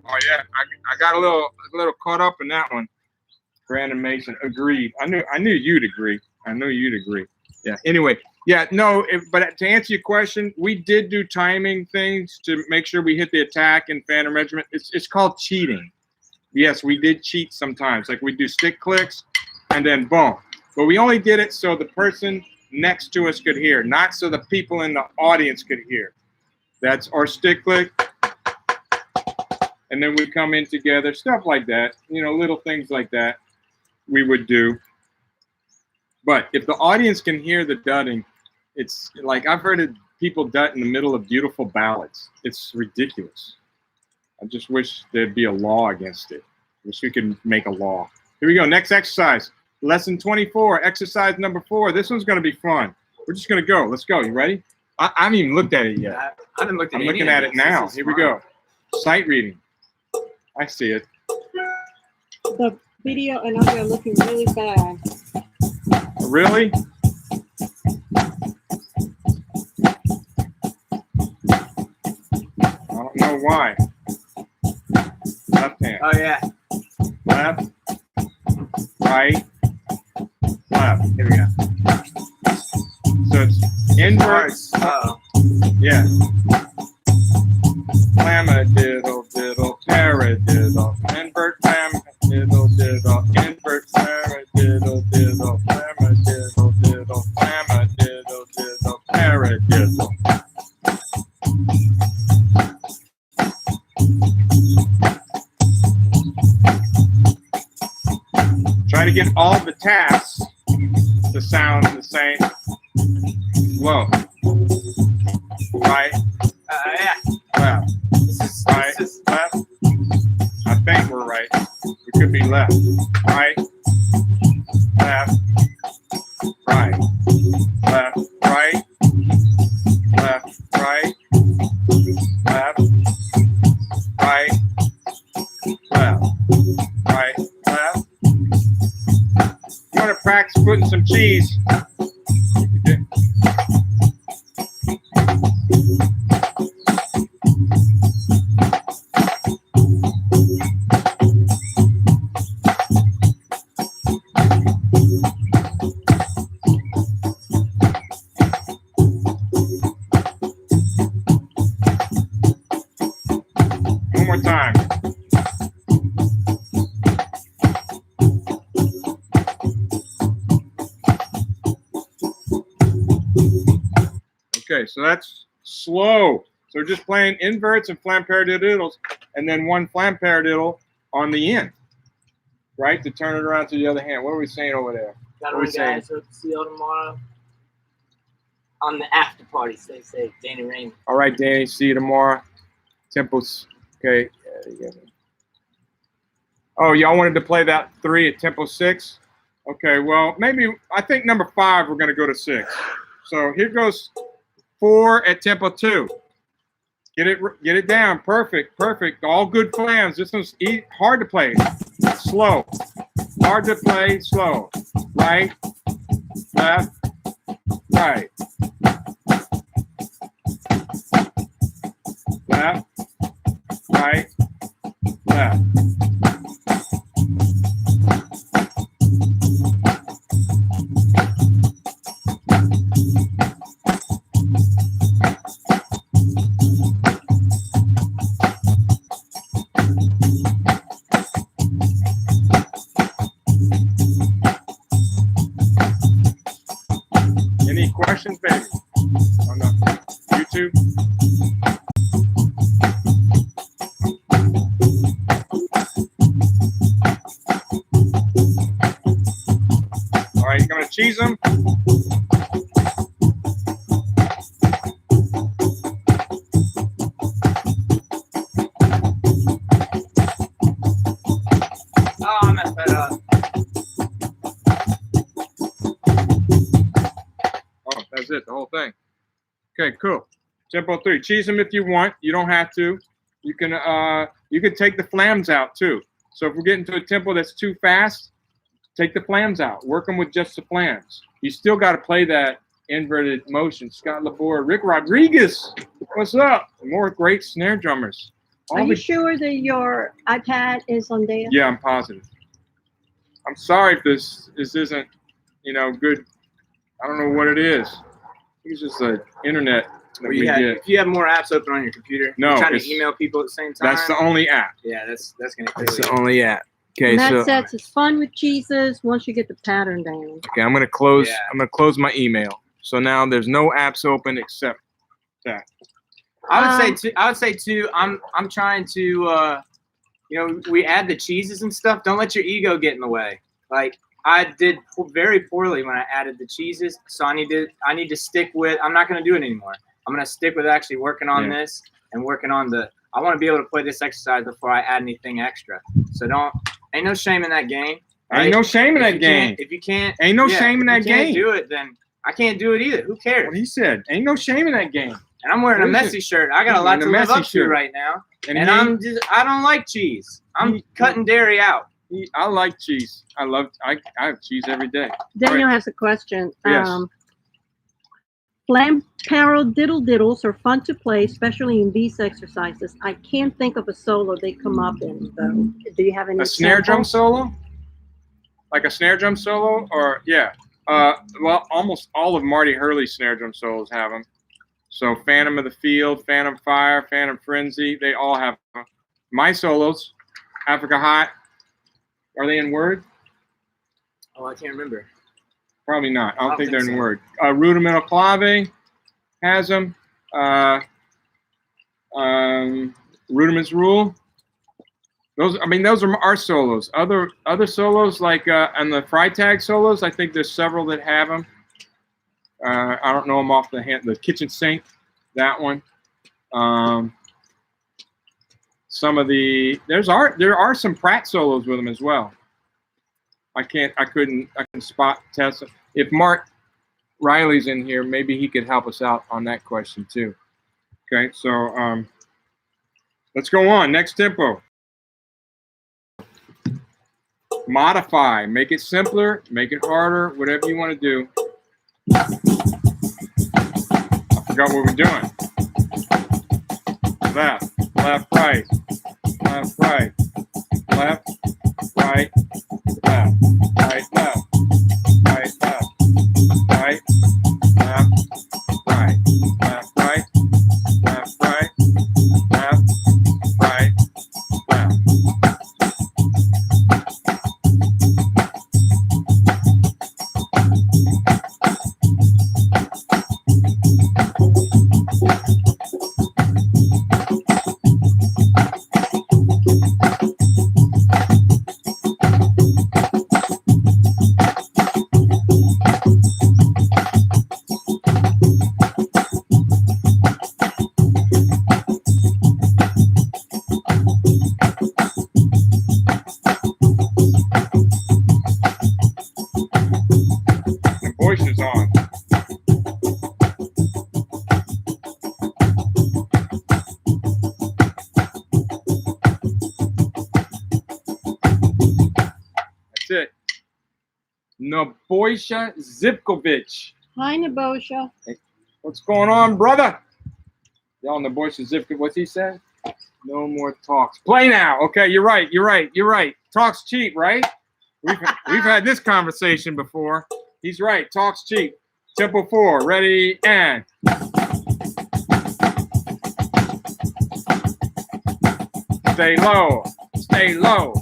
I got a little caught up in that one. Brandon Mason agreed. I knew you'd agree. I knew you'd agree. Yeah. Anyway, yeah. No. But to answer your question, we did do timing things to make sure we hit the attack in Phantom Regiment. It's called cheating. Yes, we did cheat sometimes. Like we do stick clicks, and then boom. But we only did it so the person next to us could hear, not so the people in the audience could hear. That's our stick click. And then we come in together, stuff like that, little things like that we would do. But if the audience can hear the dutting, it's like I've heard people dut in the middle of beautiful ballads. It's ridiculous. I just wish there'd be a law against it. Wish we could make a law. Here we go. Next exercise. Lesson 24, exercise number 4. This one's going to be fun. We're just going to go. Let's go. You ready? I haven't even looked at it yet. I haven't looked at I'm any looking of at it this. now. This is Here we fun. go. Sight reading. I see it. The video and audio are looking really bad. Really? I don't know why. Left hand. Oh yeah. Left. Right. Left. Here we go. So it's inverse. Oh. Yeah. Flamadiddle diddle paradiddle. Invert flamadiddle diddle. Invert paradiddle diddle. Flamadiddle diddle. Flamadiddle diddle. Paradiddle. Try to get all the taps to sound the same. Low. Right. Yeah. Left. Right. Left. I think we're right. We could be left. Right. Left. Right. Left. Right. Left. Right. Left. Right. Left. Right. Left. You want to practice putting some cheese? One more time. Okay, so that's slow. So we're just playing inverts and flam paradiddles, and then one flam paradiddle on the end, right, to turn it around to the other hand. What are we saying over there? Got What are we on, saying? guys. Hope to see y'all tomorrow on the after party. Stay safe. Danny Rain. All right, Danny. See you tomorrow. Tempos. Okay. Oh, y'all wanted to play that 3 at tempo 6? Okay, well, maybe, I think number 5, we're going to go to 6. So here goes 4 at tempo 2. Get it down. Perfect, perfect. All good flams. This one's hard to play. Slow. Hard to play, slow. Right, left, right. Left, right, left. Any questions, baby? On the YouTube? All right, you're gonna cheese them. Oh, I messed that up. Oh, that's it, the whole thing. Okay, cool. Tempo 3. Cheese them if you want. You don't have to. You can take the flams out too. So if we're getting to a tempo that's too fast, take the flams out. Work them with just the flams. You still got to play that inverted motion. Scott Labor, Rick Rodriguez, what's up? More great snare drummers. Are you sure that your iPad is on there? Yeah, I'm positive. I'm sorry if this isn't, good. I don't know what it is. I think it's just the internet that we get. If you have more apps open on your computer, No, you're trying to email people at the same time. That's the only app. Yeah, that's gonna. That's the only app. Okay, And that so sets it's fun with cheeses once you get the pattern down. okay, I'm gonna close. Yeah. I'm gonna close my email. So now there's no apps open except that. I would say too. I'm trying to. We add the cheeses and stuff. Don't let your ego get in the way. Like I did very poorly when I added the cheeses, so I need to stick with. I'm not gonna do it anymore. I'm gonna stick with actually working on this and working on the. I want to be able to play this exercise before I add anything extra. So ain't no shame in that game. Right? Ain't no shame in that game. If you can't, Ain't no shame in that game. If you can't do it, then I can't do it either. Who cares? What he said. Ain't no shame in that game. And I'm wearing a What is messy shirt. I got a lot to live up to right now. And I don't like cheese. I'm cutting dairy out. I like cheese. I have cheese every day. Daniel has a question. Yes. Flam paradiddles are fun to play, especially in these exercises. I can't think of a solo they come up in, though. Do you have any A snare drum examples? solo? Like a snare drum solo? Or, yeah. Well, almost all of Marty Hurley's snare drum solos have them. So Phantom of the Field, Phantom Fire, Phantom Frenzy, they all have them. My solos, Africa Hot, are they in Word? Oh, I can't remember. Probably not. I don't think they're in so. Word. Rudimental Clave has them. Rudiments Rule. Those are our solos. Other solos like on the Freitag solos, I think there's several that have them. I don't know them off the hand. The Kitchen Sink, that one. There are some Pratt solos with them as well. I couldn't spot test. If Mark Riley's in here, maybe he could help us out on that question too. Okay, so let's go on. Next tempo. Modify. Make it simpler. Make it harder. Whatever you want to do. I forgot what we're doing. Left, left, right, left, right, left, right, left, right, left, right, left, right, left, right, left, right, left, right, left, right, left. Nebojša Zivkovic. Hi, Nebojša. What's going on, brother? Y'all, Nebojša Zivkovic, what's he say? No more talks. Play now. Okay, you're right. Talk's cheap, right? We've had this conversation before. He's right. Talk's cheap. Tempo 4. Ready, and. Stay low. Stay low.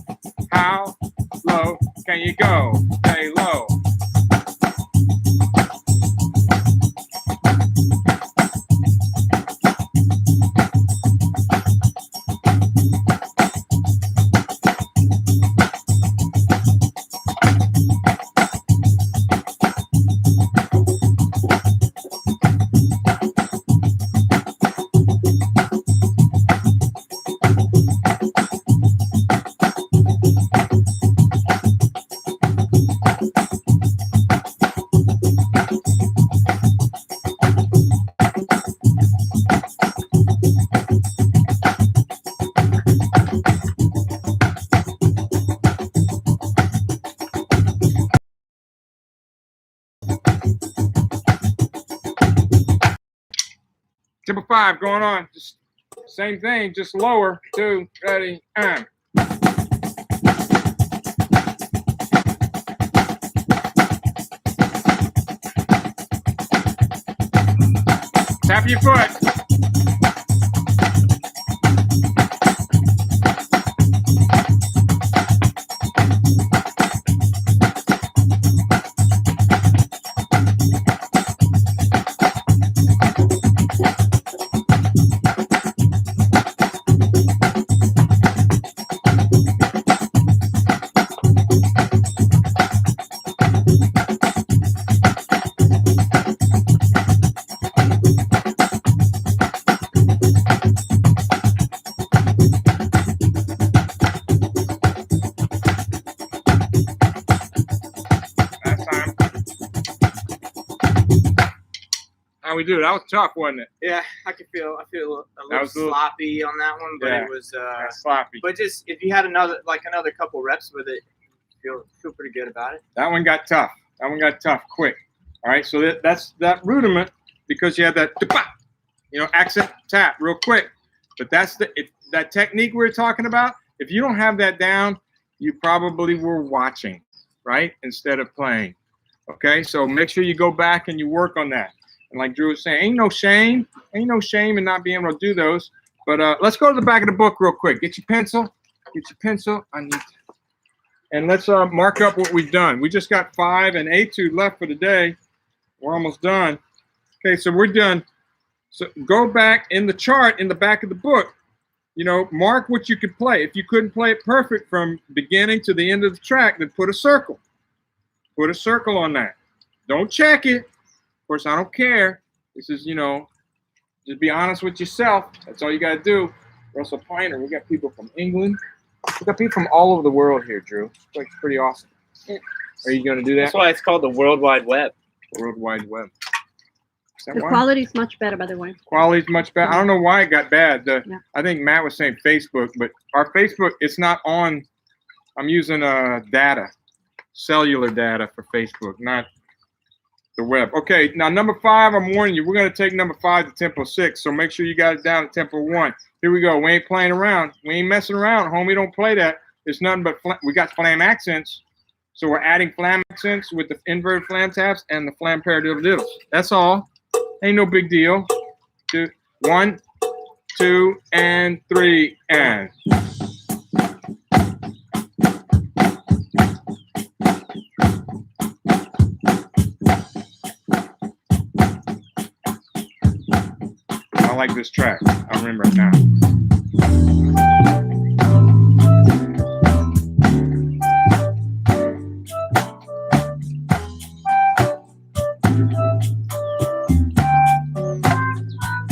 How low can you go? Stay low. Tempo 5 going on. Just same thing, just lower. 2, ready, and. Tap your foot. How we do? That was tough, wasn't it? Yeah, I feel a little sloppy on that one, but it was sloppy. But just if you had another couple reps with it, feel pretty good about it. That one got tough. Quick. All right, so that's that rudiment because you had that accent tap real quick. But that's that technique we were talking about. If you don't have that down, you probably were watching, right, instead of playing. Okay, so make sure you go back and you work on that. And like Drew was saying, ain't no shame in not being able to do those. But let's go to the back of the book real quick. Get your pencil. And let's mark up what we've done. We just got 5 and etude left for the day. We're almost done. Okay, so we're done. So go back in the chart in the back of the book. Mark what you could play. If you couldn't play it perfect from beginning to the end of the track, then put a circle. Put a circle on that. Don't check it. Of course, I don't care. This is, just be honest with yourself. That's all you got to do. Russell Piner, we got people from England. We got people from all over the world here, Drew. It's pretty awesome. Are you going to do that? That's why it's called the World Wide Web. World Wide Web. The quality is much better, by the way. Quality's much better. I don't know why it got bad. I think Matt was saying Facebook, but our Facebook, it's not on. I'm using data, cellular data for Facebook, not the web. Okay, now number 5, I'm warning you, we're going to take number 5 to tempo 6, so make sure you got it down to tempo 1. Here we go. We ain't playing around. We ain't messing around, homie. Don't play that. It's nothing but we got flam accents, so we're adding flam accents with the inverted flam taps and the flam paradiddle diddles. That's all. Ain't no big deal. 1, 2, and 3, and. I like this track. I remember it now.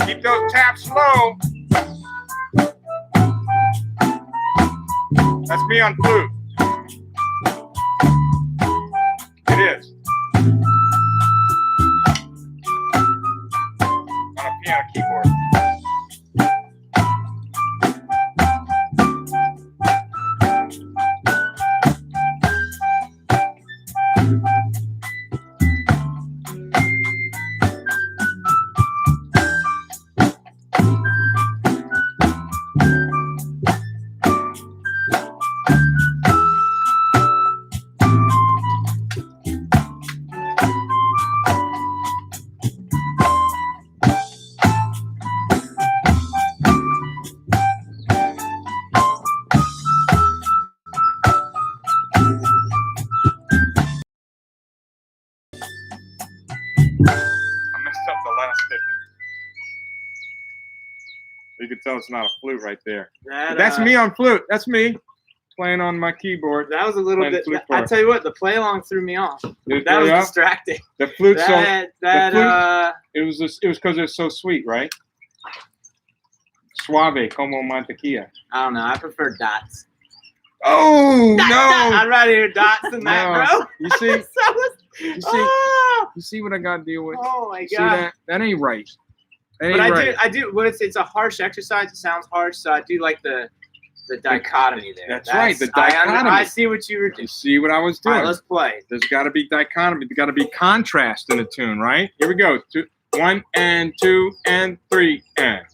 Keep those taps low. That's me on flute. It is. On a piano keyboard. tell it's not a flute right there. That, That's me on flute. That's me playing on my keyboard. That was a little Playing bit. flute I part. tell you what, the play along threw me off. Did it That throw was you off? distracting. The flute. That It was because it was so sweet, right? Suave como mantequilla. I don't know. I prefer dots. Oh I'd no! rather hear dots than that, No. bro. You see, You you see what I got to deal with. Oh my See god. that? That ain't right. That ain't But right. I do. When it's a harsh exercise, it sounds harsh. So I do like the dichotomy there. That's right, the I dichotomy. see what you were You doing. see what I was All doing? right, let's play. There's got to be dichotomy. There's got to be contrast in a tune, right? Here we go. 1 and 2 and 3 and.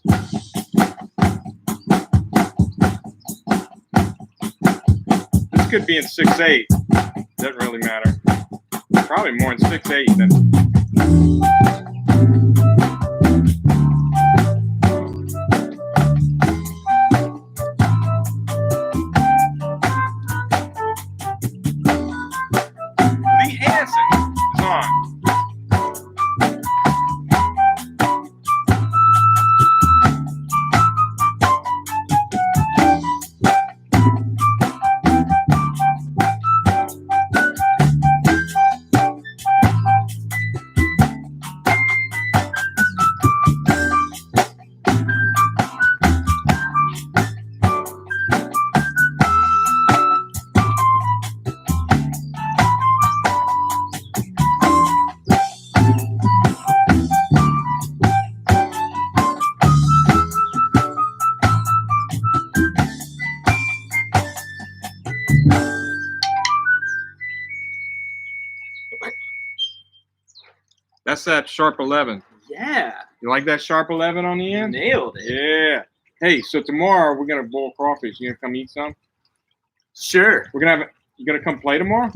This could be in 6/8. Doesn't really matter. Probably more in 6/8 than. Lee Hansen is on. That's that sharp 11. Yeah, You like that sharp 11 on the end? nailed it. Yeah. Hey, so tomorrow we're gonna boil crawfish. You gonna come eat some? Sure. We're gonna have. You gonna come play tomorrow?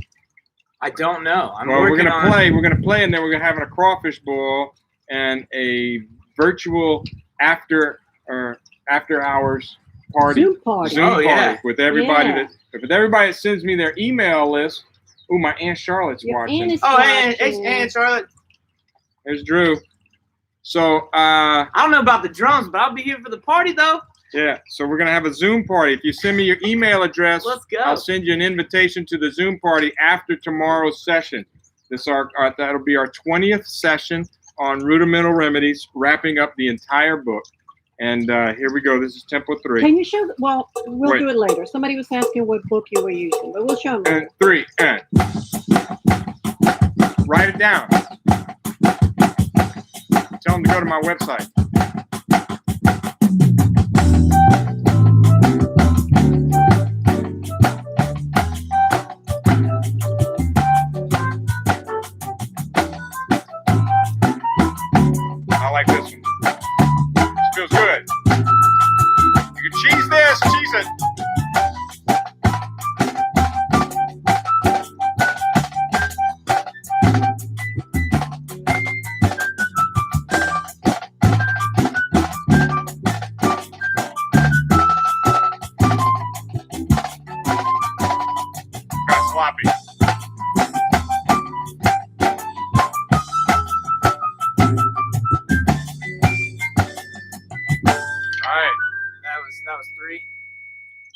I don't know. Well, we're gonna play. We're gonna play, and then we're gonna have a crawfish boil and a virtual after hours party. Zoom party. Oh, yeah. party with everybody Yeah. with everybody that sends me their email list. Ooh, my Aunt Charlotte's Your watching. aunt is Oh, hey, watching. Charlotte. There's Drew. So I don't know about the drums, but I'll be here for the party though. yeah, so we're gonna have a Zoom party. If you send me your email address, Let's go. I'll send you an invitation to the Zoom party after tomorrow's session. That'll be our 20th session on Rudimental Remedies, wrapping up the entire book. And here we go. This is Tempo 3. Can you show? Well, we'll Wait. do it later. Somebody was asking what book you were using, but we'll show them. And 3 and. Write it down. Tell them to go to my website. I like this one. This feels good. You can cheese this, cheese it. Kind of sloppy. All right. That was 3.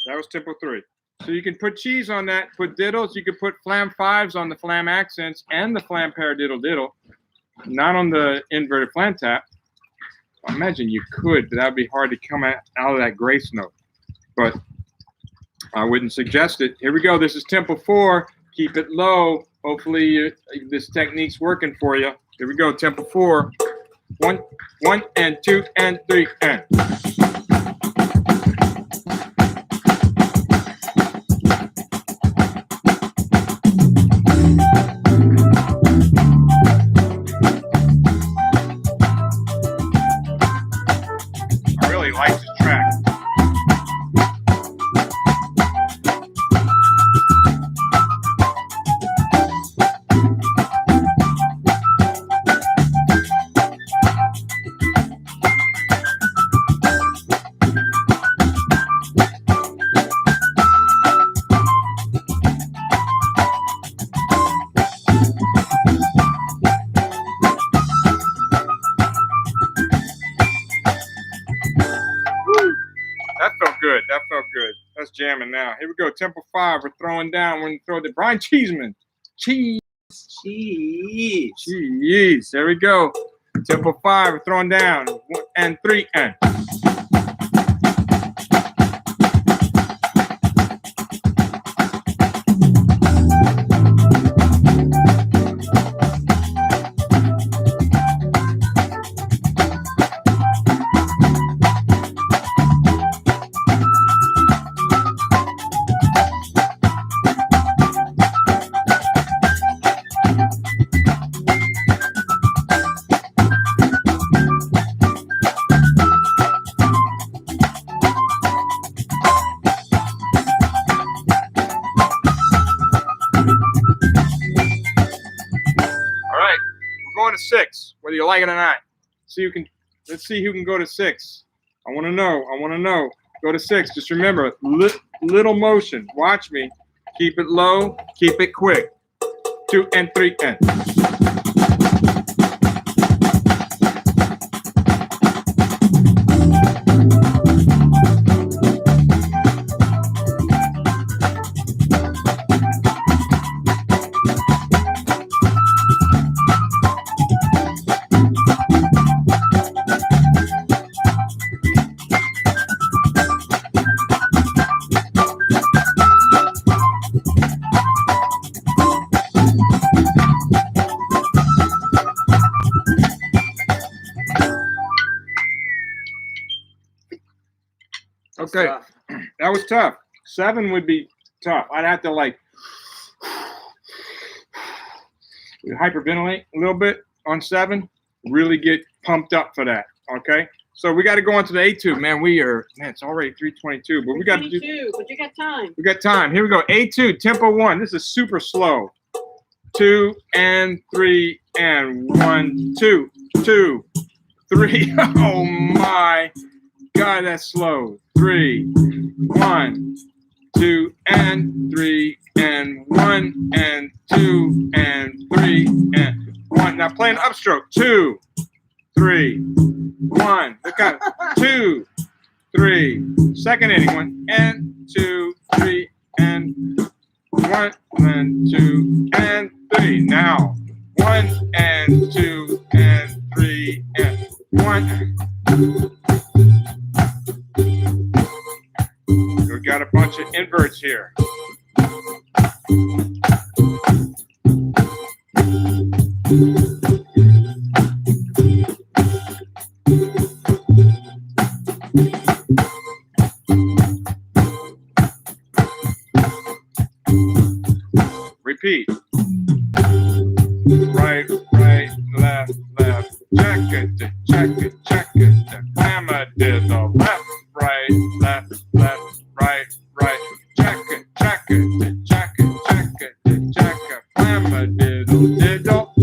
That was Tempo 3. So you can put cheese on that, put diddles. You could put flam 5s on the flam accents and the flam paradiddle diddle, not on the inverted flam tap. I imagine you could, but that would be hard to come out of that grace note. But I wouldn't suggest it. Here we go. This is Tempo 4. Keep it low. Hopefully this technique's working for you. Here we go. Tempo 4. 1 and 2 and 3 and. I really like this track. felt good. That's jamming now. Here we go. Tempo 5. We're throwing down. We're going to throw the Brian Cheeseman. Cheese. There we go. Tempo 5. We're throwing down. 1 and 3 and. Going to 6, whether you like it or not. Let's see who can go to 6. I want to know. Go to 6. Just remember, little motion. Watch me. Keep it low. Keep it quick. 2 and 3 and. Okay, that was tough. 7 would be tough. I'd have to like hyperventilate a little bit on 7. Really get pumped up for that. Okay, so we got to go on to the A2. Man, it's already 3:22, but we got to do. But you got time. We got time. Here we go. A2, tempo 1. This is super slow. 2 and 3 and 1, 2, 2, 3. Oh my God, that's slow. 3, 1, 2 and 3 and 1 and 2 and 3 and 1. Now play an upstroke. 2, 3, 1. Look out. 2, 3. Second inning. 1 and 2, 3 and 1 and 2 and 3. Now 1 and 2 and 3 and 1. We got a bunch of inverts here. Repeat. Right, left, check it, hammer did the left, right, left, right, check it, hammer diddle,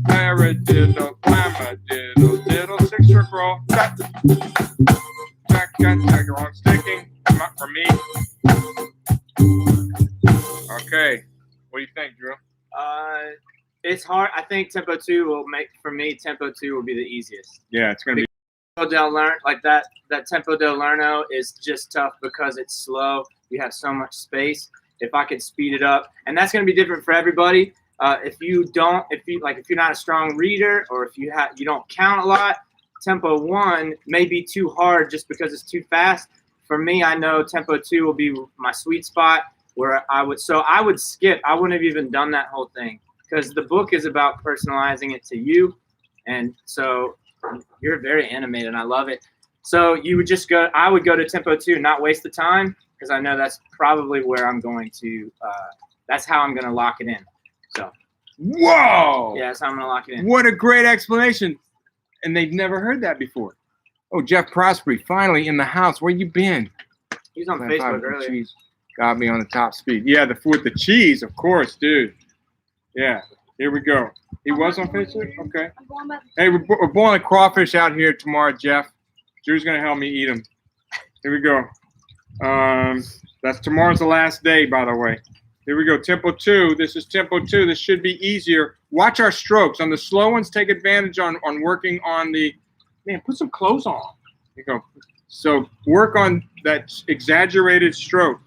paradiddle, hammer diddle, 6 stroke roll, check, wrong sticking, come up for me. Okay, what do you think, Drew? It's hard. I think tempo 2 will make, for me, tempo 2 will be the easiest. Yeah, it's going to be. Tempo del Lerno, like that tempo del Lerno is just tough because it's slow. You have so much space. If I could speed it up, and that's going to be different for everybody. If you're not a strong reader, or if you don't count a lot, tempo 1 may be too hard just because it's too fast. For me, I know tempo 2 will be my sweet spot where I would skip. I wouldn't have even done that whole thing because the book is about personalizing it to you, and so you're very animated, and I love it. So you would just go. I would go to tempo 2, not waste the time, because I know that's probably where I'm going to. That's how I'm going to lock it in. So. Whoa! Yeah, that's how I'm going to lock it in. What a great explanation, and they've never heard that before. Oh, Jeff Prospery, finally in the house. Where you been? He was on Facebook earlier. Cheese got me on the top speed. Yeah, with the cheese, of course, dude. Yeah, here we go. He was on Facebook? Okay. Hey, we're boiling crawfish out here tomorrow, Jeff. Drew's going to help me eat them. Here we go. Tomorrow's the last day, by the way. Here we go. Tempo 2. This is tempo 2. This should be easier. Watch our strokes. On the slow ones, take advantage on working on the. Man, put some clothes on. Here you go. So work on that exaggerated stroke.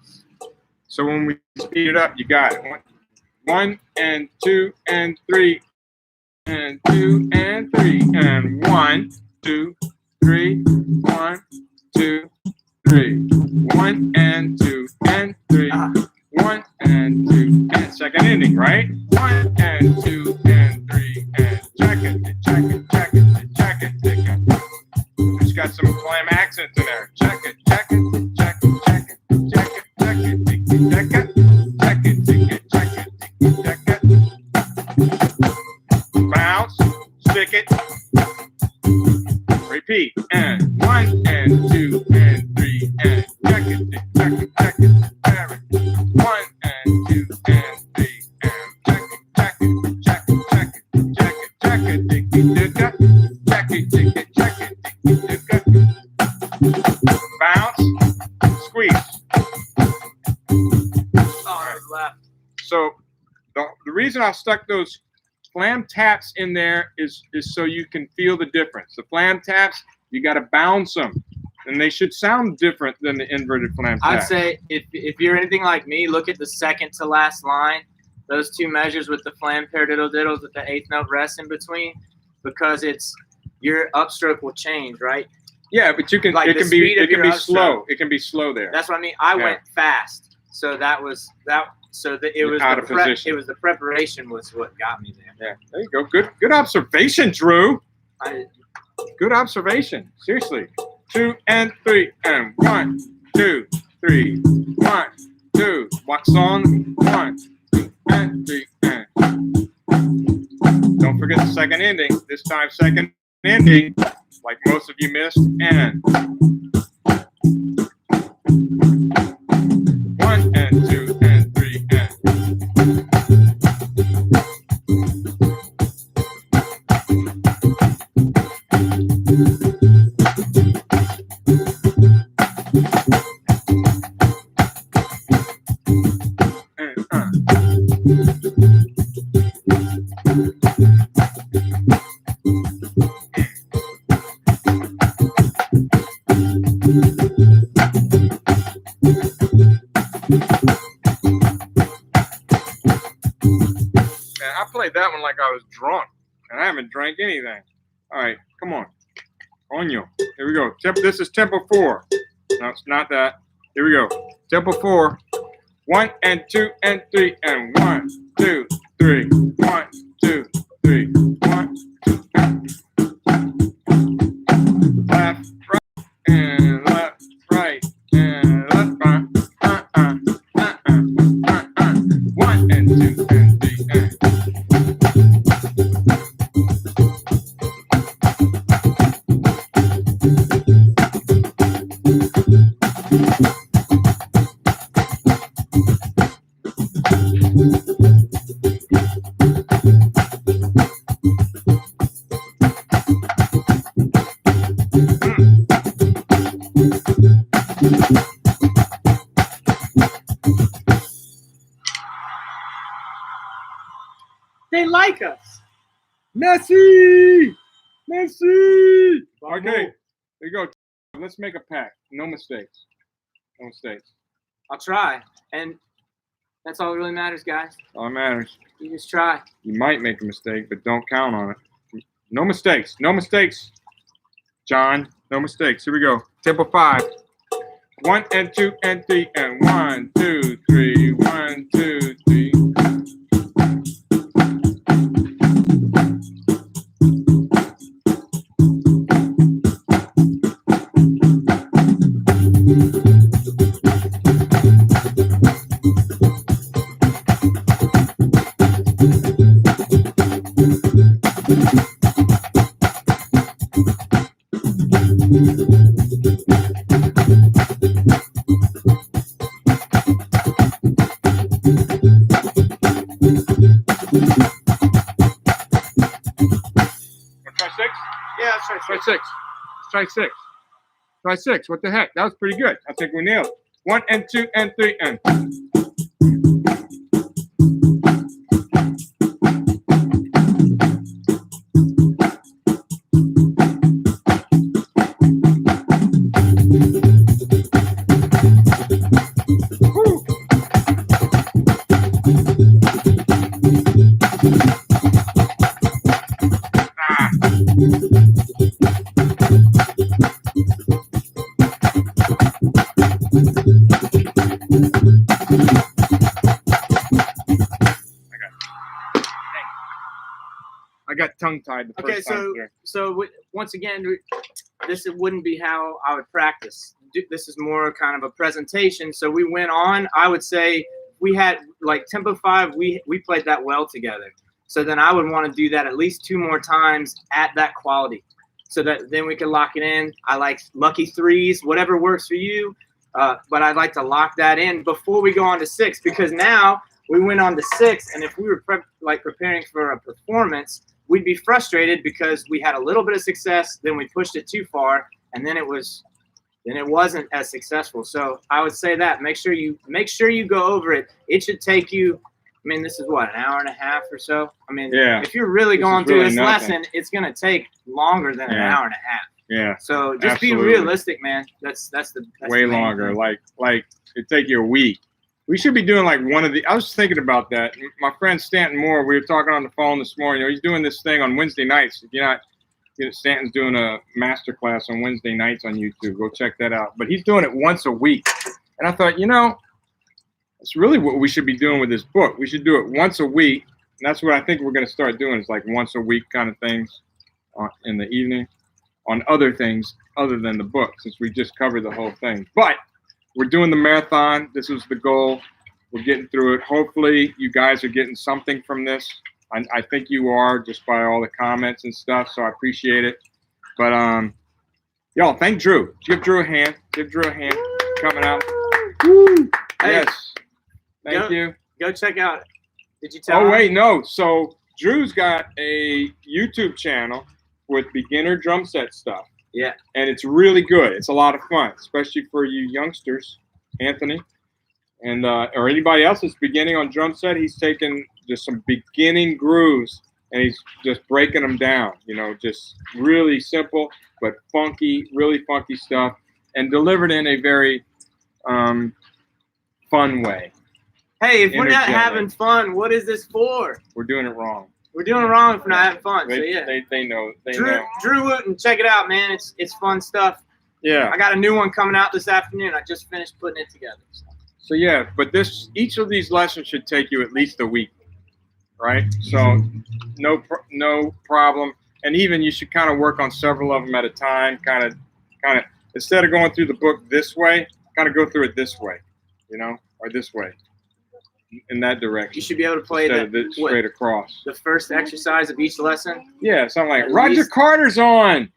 So when we speed it up, you got it. One and two and three and two and three and 1, 2, 3, 1, 2, 3, 1 and 2 and 3, 1 and 2 and second ending, right? 1 and 2 and 3 and check it, check it, check it, check it, check it. It's got some clam accents in there. Check it, check it, check it, check it, check it, check it, check it, check it, check it, check it, check it. Bounce, stick it, repeat, and 1 and 2 and 3 and check it, check it, check it, check it. 1 and 2 and 3 and check it, check it, check it, check it, check it, check it, check it, check it, check it, check it. Bounce, squeeze. Oh, left. So the reason I stuck those flam taps in there is so you can feel the difference. The flam taps, you got to bounce them, and they should sound different than the inverted flam taps. I'd say if you're anything like me, look at the second to last line. Those two measures with the flam paradiddle diddles with the eighth note rest in between, because your upstroke will change, right? Yeah, but you can Like it the can be speed of it can your be upstroke. slow. It can be slow there. That's what I mean. I Yeah. went fast, so that was that. So that it was Out the of position. It was the preparation was what got me there. Yeah, there you go. Good observation, Drew. I, Good observation. Seriously. 2 and 3 and 1, 2, 3, 1, 2. What song? 1, 2 and 3 and. Don't forget the second ending. This time, second ending, like most of you missed. And 1 and 2 and 3 and. I played that one like I was drunk, and I haven't drank anything. All right, come on. Coño. Here we go. This is tempo 4. No, it's not that. Here we go. Tempo 4. 1 and 2 and 3 and 1, 2, 3. 1, 2, 3. 1, 2, 3. Left, right, and left, right, and left, right. 1 and 2 and 3 and. they like us. Messi! Messi! Okay, there you go. Let's make a pact. No mistakes. No mistakes. I'll try, and that's all that really matters, guys. All that matters. You just try. You might make a mistake, but don't count on it. No mistakes. No mistakes. John, no mistakes. Here we go. Tempo 5. 1 and 2 and 3 and 1, 2, 3. 1, 2, 3. Try 6? Yeah, that's right. Try 6. Let's try 6. Try 6. What the heck? That was pretty good. I think we nailed it. 1 and 2 and 3 and. I got tongue-tied the first time. So once again, this wouldn't be how I would practice. This is more kind of a presentation. So we went on. I would say we had like tempo 5. We played that well together. So then I would want to do that at least 2 more times at that quality, so that then we can lock it in. I like lucky 3s, whatever works for you. But I'd like to lock that in before we go on to 6, because now we went on to 6, and if we were preparing for a performance, we'd be frustrated because we had a little bit of success, then we pushed it too far, and then it wasn't as successful. So I would say that make sure you go over it. It should take you, I mean, this is what, an hour and a half or so. I mean, if you're really going through this lesson, it's gonna take longer than an hour and a half. Yeah. So just be realistic, man. That's way longer. Like it'd take you a week. We should be doing like one of the. I was thinking about that. My friend Stanton Moore. We were talking on the phone this morning. You know, he's doing this thing on Wednesday nights. If you're not, Stanton's doing a master class on Wednesday nights on YouTube. Go check that out. But he's doing it once a week. And I thought, that's really what we should be doing with this book. We should do it once a week. And that's what I think we're going to start doing. Is like once a week kind of things in the evening on other things other than the book, since we just covered the whole thing. But we're doing the marathon. This was the goal. We're getting through it. Hopefully you guys are getting something from this. I think you are, just by all the comments and stuff. So I appreciate it. But y'all, thank Drew. Give Drew a hand. Give Drew a hand. Coming out. Woo. Hey, yes. Thank you. Go check out. Did you tell Oh, him? wait, no. So Drew's got a YouTube channel with beginner drum set stuff. Yeah. And it's really good. It's a lot of fun, especially for you youngsters, Anthony, and or anybody else that's beginning on drum set. He's taken just some beginning grooves and he's just breaking them down, just really simple but funky, really funky stuff, and delivered in a very fun way. Hey, if we're not having fun, what is this for? We're doing it wrong. We're doing it wrong if we're not having fun. They know. They know. Drew Wooten, check it out, man. It's fun stuff. Yeah. I got a new one coming out this afternoon. I just finished putting it together. So yeah, but each of these lessons should take you at least a week, right? So no problem. And even you should kind of work on several of them at a time. Kind of instead of going through the book this way, kind of go through it this way, or this way. In that direction. You should be able to play straight across. The first exercise of each lesson? Yeah, something like Roger Carter's on.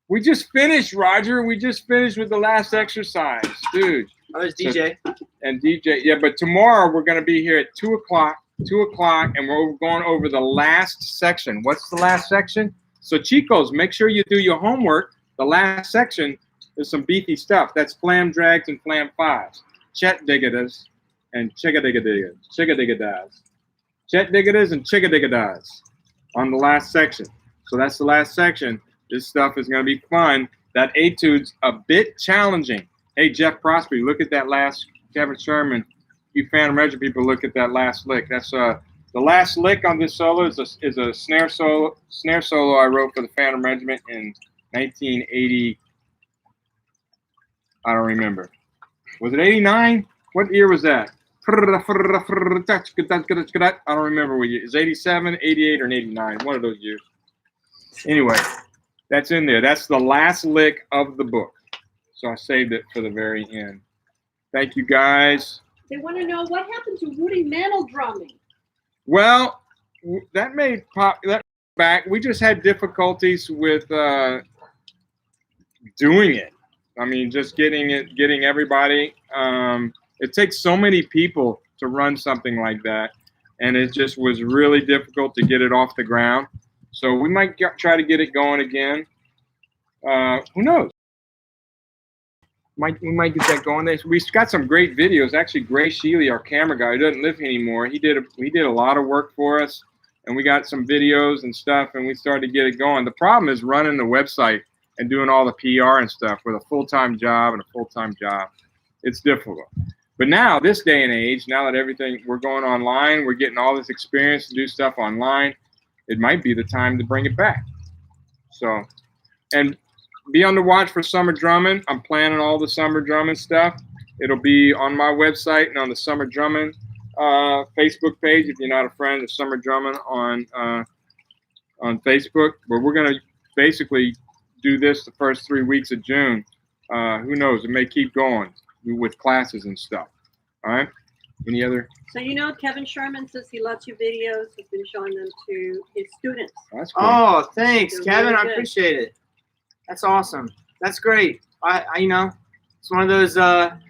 We just finished, Roger. We just finished with the last exercise, dude. Oh, there's DJ. And DJ, yeah, but tomorrow we're going to be here at 2 o'clock, and we're going over the last section. What's the last section? So, Chicos, make sure you do your homework. The last section is some beefy stuff. That's flam drags and flam fives. Chet diggiters. And chicka-digga-diggas, Chet-digga-diggas and chicka-digga-diggas on the last section. So that's the last section. This stuff is going to be fun. That etude's a bit challenging. Hey, Jeff Prosper, look at that last, Kevin Sherman, you Phantom Regiment people, look at that last lick. That's the last lick on this solo is a snare solo I wrote for the Phantom Regiment in 1980. I don't remember. Was it 89? What year was that? I don't remember what year. Is 87, 88, or 89? One of those years. Anyway, that's in there. That's the last lick of the book. So I saved it for the very end. Thank you, guys. They want to know what happened to Rudimental drumming. Well, that made that back. We just had difficulties with doing it. I mean, just getting everybody. It takes so many people to run something like that, and it just was really difficult to get it off the ground. So we might try to get it going again. Who knows? We might get that going. We've got some great videos. Actually, Gray Sheely, our camera guy, who doesn't live here anymore, he did a lot of work for us, and we got some videos and stuff, and we started to get it going. The problem is running the website and doing all the PR and stuff with a full-time job and a full-time job. It's difficult. But now, this day and age, now that we're going online, we're getting all this experience to do stuff online, it might be the time to bring it back. So, and be on the watch for summer drumming. I'm planning all the summer drumming stuff. It'll be on my website and on the Summer Drumming Facebook page. If you're not a friend of Summer Drumming on Facebook, but we're gonna basically do this the first 3 weeks of June. Who knows? It may keep going with classes and stuff. All right. Any other? So you know, Kevin Sherman says he loves your videos. He's been showing them to his students. That's cool. Oh, thanks, They're Kevin. really I good. appreciate it. That's awesome. That's great. I you know, it's one of those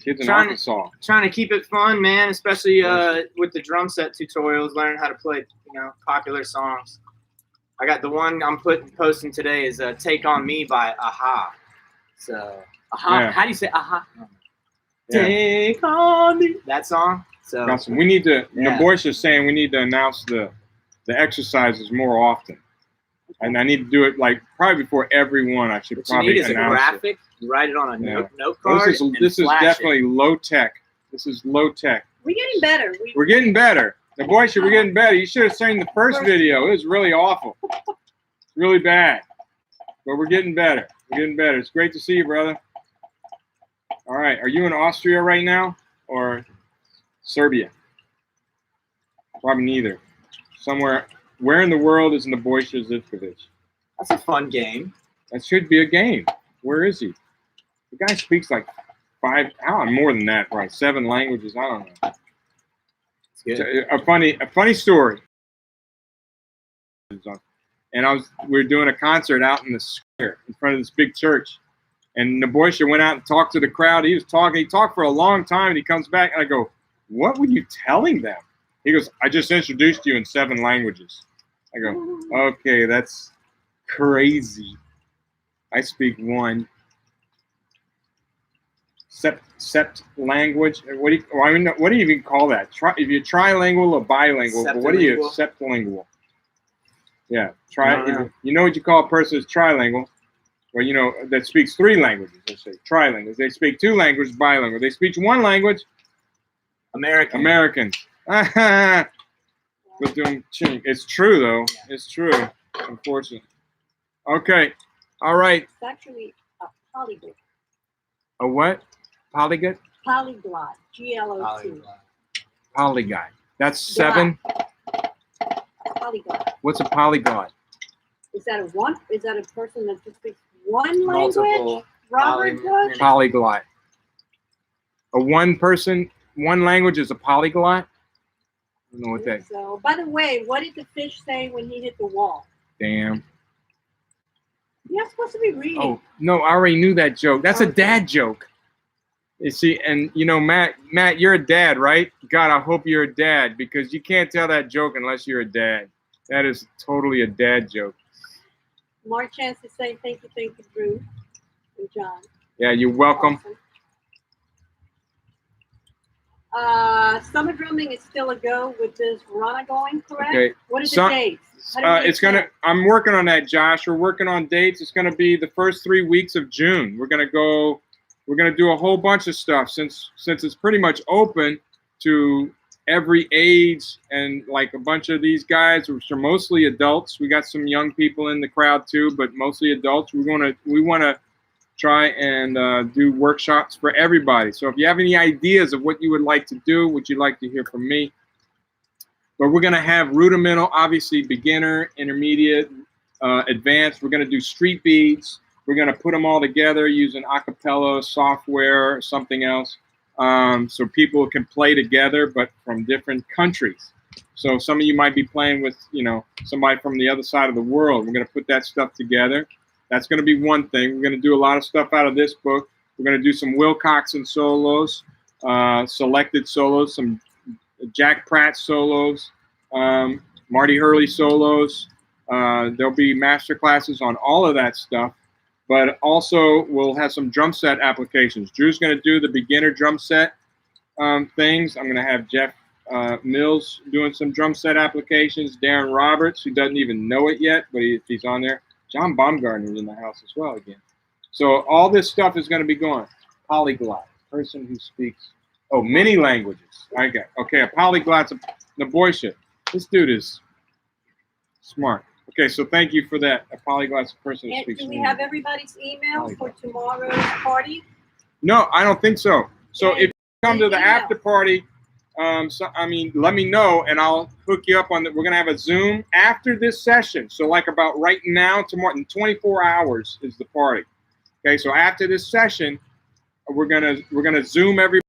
Kids in trying Arkansas. to keep it fun, man. Especially with the drum set tutorials, learning how to play, popular songs. I got the one I'm posting today is "Take on Me" by Aha. So Aha. Yeah. How do you say Aha? Yeah. Take on me. That song. So Awesome. We need to. Yeah. The boys are saying we need to announce the exercises more often, and I need to do it like probably before every one. I should what you probably need is a announce graphic. You write it on a Yeah. note it. card. This is and flash definitely low tech. This is low tech. We're getting better. We're getting better. The boys, we're getting better. You should have seen the first video. It was really awful. It's really bad. But we're getting better. We're getting better. It's great to see you, brother. All right. Are you in Austria right now or Serbia? Probably neither. Somewhere. Where in the world is Nebojša Zivkovic? That's a fun game. That should be a game. Where is he? The guy speaks like more than that, right? 7 languages. I don't know. It's good. A funny story. And we were doing a concert out in the square in front of this big church. And Nebojša went out and talked to the crowd. He talked for a long time, and he comes back, and I go, "What were you telling them?" He goes, "I just introduced you in 7 languages." I go, "Okay, that's crazy. I speak 1. Sept language. What do you even call that? If you're trilingual or bilingual, but what are you? Septilingual. Yeah, you know what you call a person who's trilingual? Well, that speaks 3 languages. Let's say trilingual. They speak 2 languages, bilingual. They speak 1 language, American. It's true though. It's true. Unfortunately. Okay. All right. It's actually a polyglot. A what? Polyglot? Polyglot. GLOT. Polyglot. That's 7. Polyglot. What's a polyglot? Is that a person that just speaks 1 language? Multiple Robert does? Polyglot. A 1 person, 1 language is a polyglot? I don't know what that. So, by the way, what did the fish say when he hit the wall? Damn. You're not supposed to be reading. Oh no, I already knew that joke. That's a dad joke. You see, and Matt, you're a dad, right? God, I hope you're a dad because you can't tell that joke unless you're a dad. That is totally a dad joke. Mark Chance is saying thank you, Drew and John. Yeah, you're welcome. Awesome. Summer drumming is still a go with this Verona going, correct? Okay. What are the dates? I'm working on that, Josh. We're working on dates. It's gonna be the first 3 weeks of June. We're gonna do a whole bunch of stuff since it's pretty much open to every age and like a bunch of these guys, which are mostly adults. We got some young people in the crowd too, but mostly adults. We want to try and do workshops for everybody. So if you have any ideas of what you would like to do, what you'd like to hear from me, but we're going to have rudimental, obviously beginner, intermediate, advanced. We're going to do street beats. We're going to put them all together using acapella software or something else. So people can play together, but from different countries. So some of you might be playing with, somebody from the other side of the world. We're going to put that stuff together. That's going to be one thing. We're going to do a lot of stuff out of this book. We're going to do some Wilcoxon solos, selected solos, some Jack Pratt solos, Marty Hurley solos. There'll be master classes on all of that stuff. But also, we'll have some drum set applications. Drew's going to do the beginner drum set things. I'm going to have Jeff Mills doing some drum set applications. Darren Roberts, who doesn't even know it yet, but he's on there. John Baumgartner's in the house as well again. So all this stuff is going to be going. Polyglot, person who speaks, many languages. Okay, a polyglot's Nebojša. This dude is smart. Okay, so thank you for that. A polyglot's person who speaks. Do we have everybody's email for tomorrow's party? No, I don't think so. So if come to the Email. after party, so I mean, let me know and I'll hook you up on that. We're gonna have a Zoom after this session. So like about right now, tomorrow, in 24 hours is the party. Okay, so after this session, we're gonna Zoom everybody,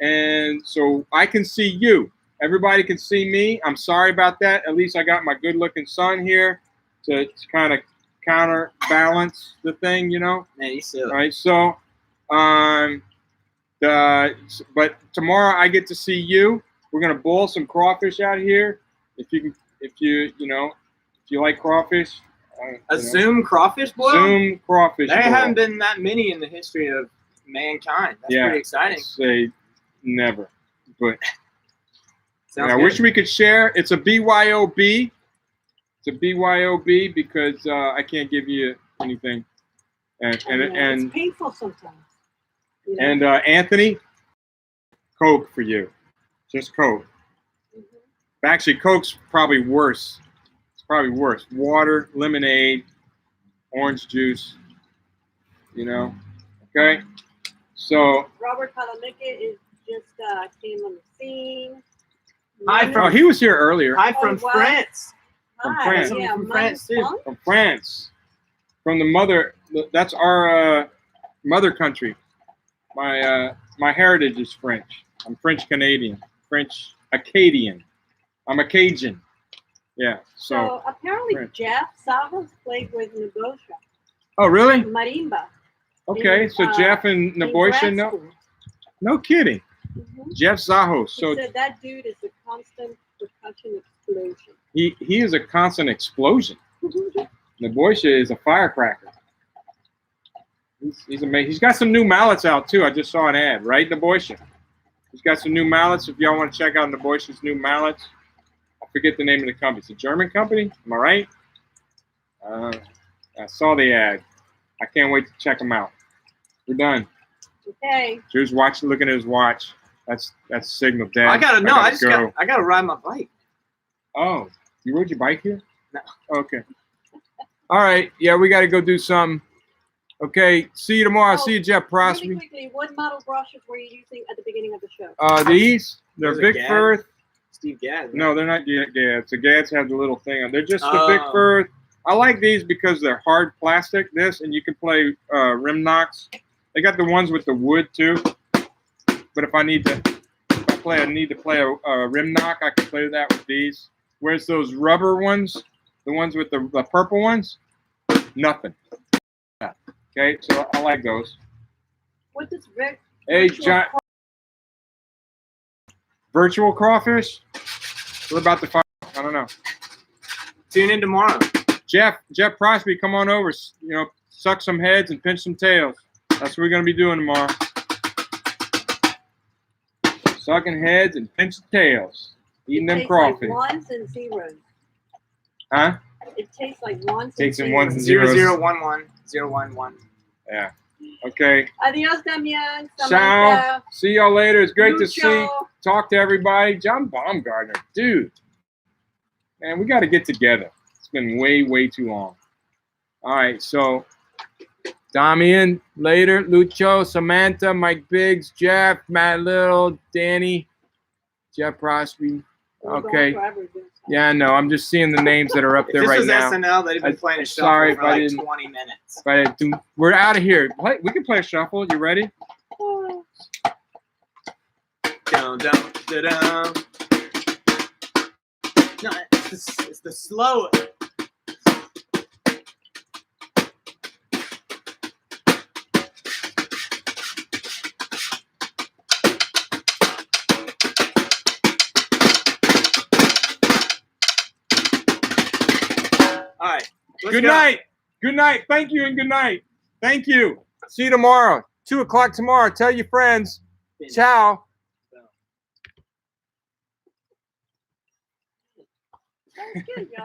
and so I can see you. Everybody can see me. I'm sorry about that. At least I got my good-looking son here to kind of counterbalance the thing, you know. Man, you silly. All right, so but tomorrow I get to see you. We're gonna boil some crawfish out here. If you like crawfish. Zoom crawfish boil? Zoom crawfish There boil. haven't been that many in the history of mankind. That's pretty exciting. I'd say never, but Sounds I good. wish we could share. It's a BYOB. It's a BYOB because I can't give you anything. It's painful sometimes. You know? And Anthony, Coke for you. Just Coke. Actually, Coke's probably worse. It's probably worse. Water, lemonade, orange juice. You know. Okay. So. Robert Palameke is just came on the scene. Hi Oh, he was here earlier. Hi from wow. France. From Hi, France. yeah, From France, too. Funk? From France. From the mother. That's our mother country. My heritage is French. I'm French Canadian. French Acadian. I'm a Cajun. Yeah. So apparently French. Jeff Savas played with Nebosha. Oh, really? Marimba. Okay. in, So Jeff and in Nebosha, grad no, school. no kidding. Mhm. Jeff Zahos. He So said that dude is a constant percussion explosion. he is a constant explosion. Nebosha is a firecracker. He's amazing. He's got some new mallets out too. I just saw an ad, right, Nebosha? He's got some new mallets. If y'all want to check out Nebosha's new mallets, I forget the name of the company. It's a German company. Am I right? I saw the ad. I can't wait to check them out. We're done. Okay. Drew's looking at his watch. That's signal, Dad. I gotta go. I gotta ride my bike. Oh, you rode your bike here? No. Okay. All right. Yeah, we got to go do something. Okay. See you tomorrow. See you, Jeff Really Prosby. quickly, what model brushes were you using at the beginning of the show? These, they're Those are Big Gads? Firth. Steve Gadd. Right? No, they're not Gads. The Gads have the little thing on. They're just the Oh. Big Firth. I like these because they're hard plastic. And you can play rim knocks. They got the ones with the wood too. But if I need to play a rim knock, I can play that with these. Whereas those rubber ones, the ones with the purple ones, nothing. Okay, so I like those. What does Rick? Hey, John. Virtual crawfish? We're about to find. I don't know. Tune in tomorrow. Jeff Prosby, come on over. You know, suck some heads and pinch some tails. That's what we're gonna be doing tomorrow. Sucking heads and pinching tails. Eating them crawfish. Like ones and zeros. Huh? It tastes like ones Takes and in ones and zeros. zeros. 0011011. Yeah. Okay. Adios, Damian. Ciao. Samantha. See y'all later. It's great to Lucho. talk to everybody. John Baumgartner, dude. Man, we got to get together. It's been way, way too long. All right, so Damian later, Lucho, Samantha, Mike Biggs, Jeff, Matt Little, Danny, Jeff Prosby. Okay. Yeah, no, I'm just seeing the names that are up there If this right was now. SNL, they'd have been playing a shuffle sorry for if I like didn't- 20 minutes. But we're out of here. We can play a shuffle. You ready? Dun, dun, dun, dun. No, it's the slow. All right. Good night. Good night. Thank you and good night. Thank you. See you tomorrow. 2 o'clock tomorrow. Tell your friends. Ciao. Sounds good, y'all.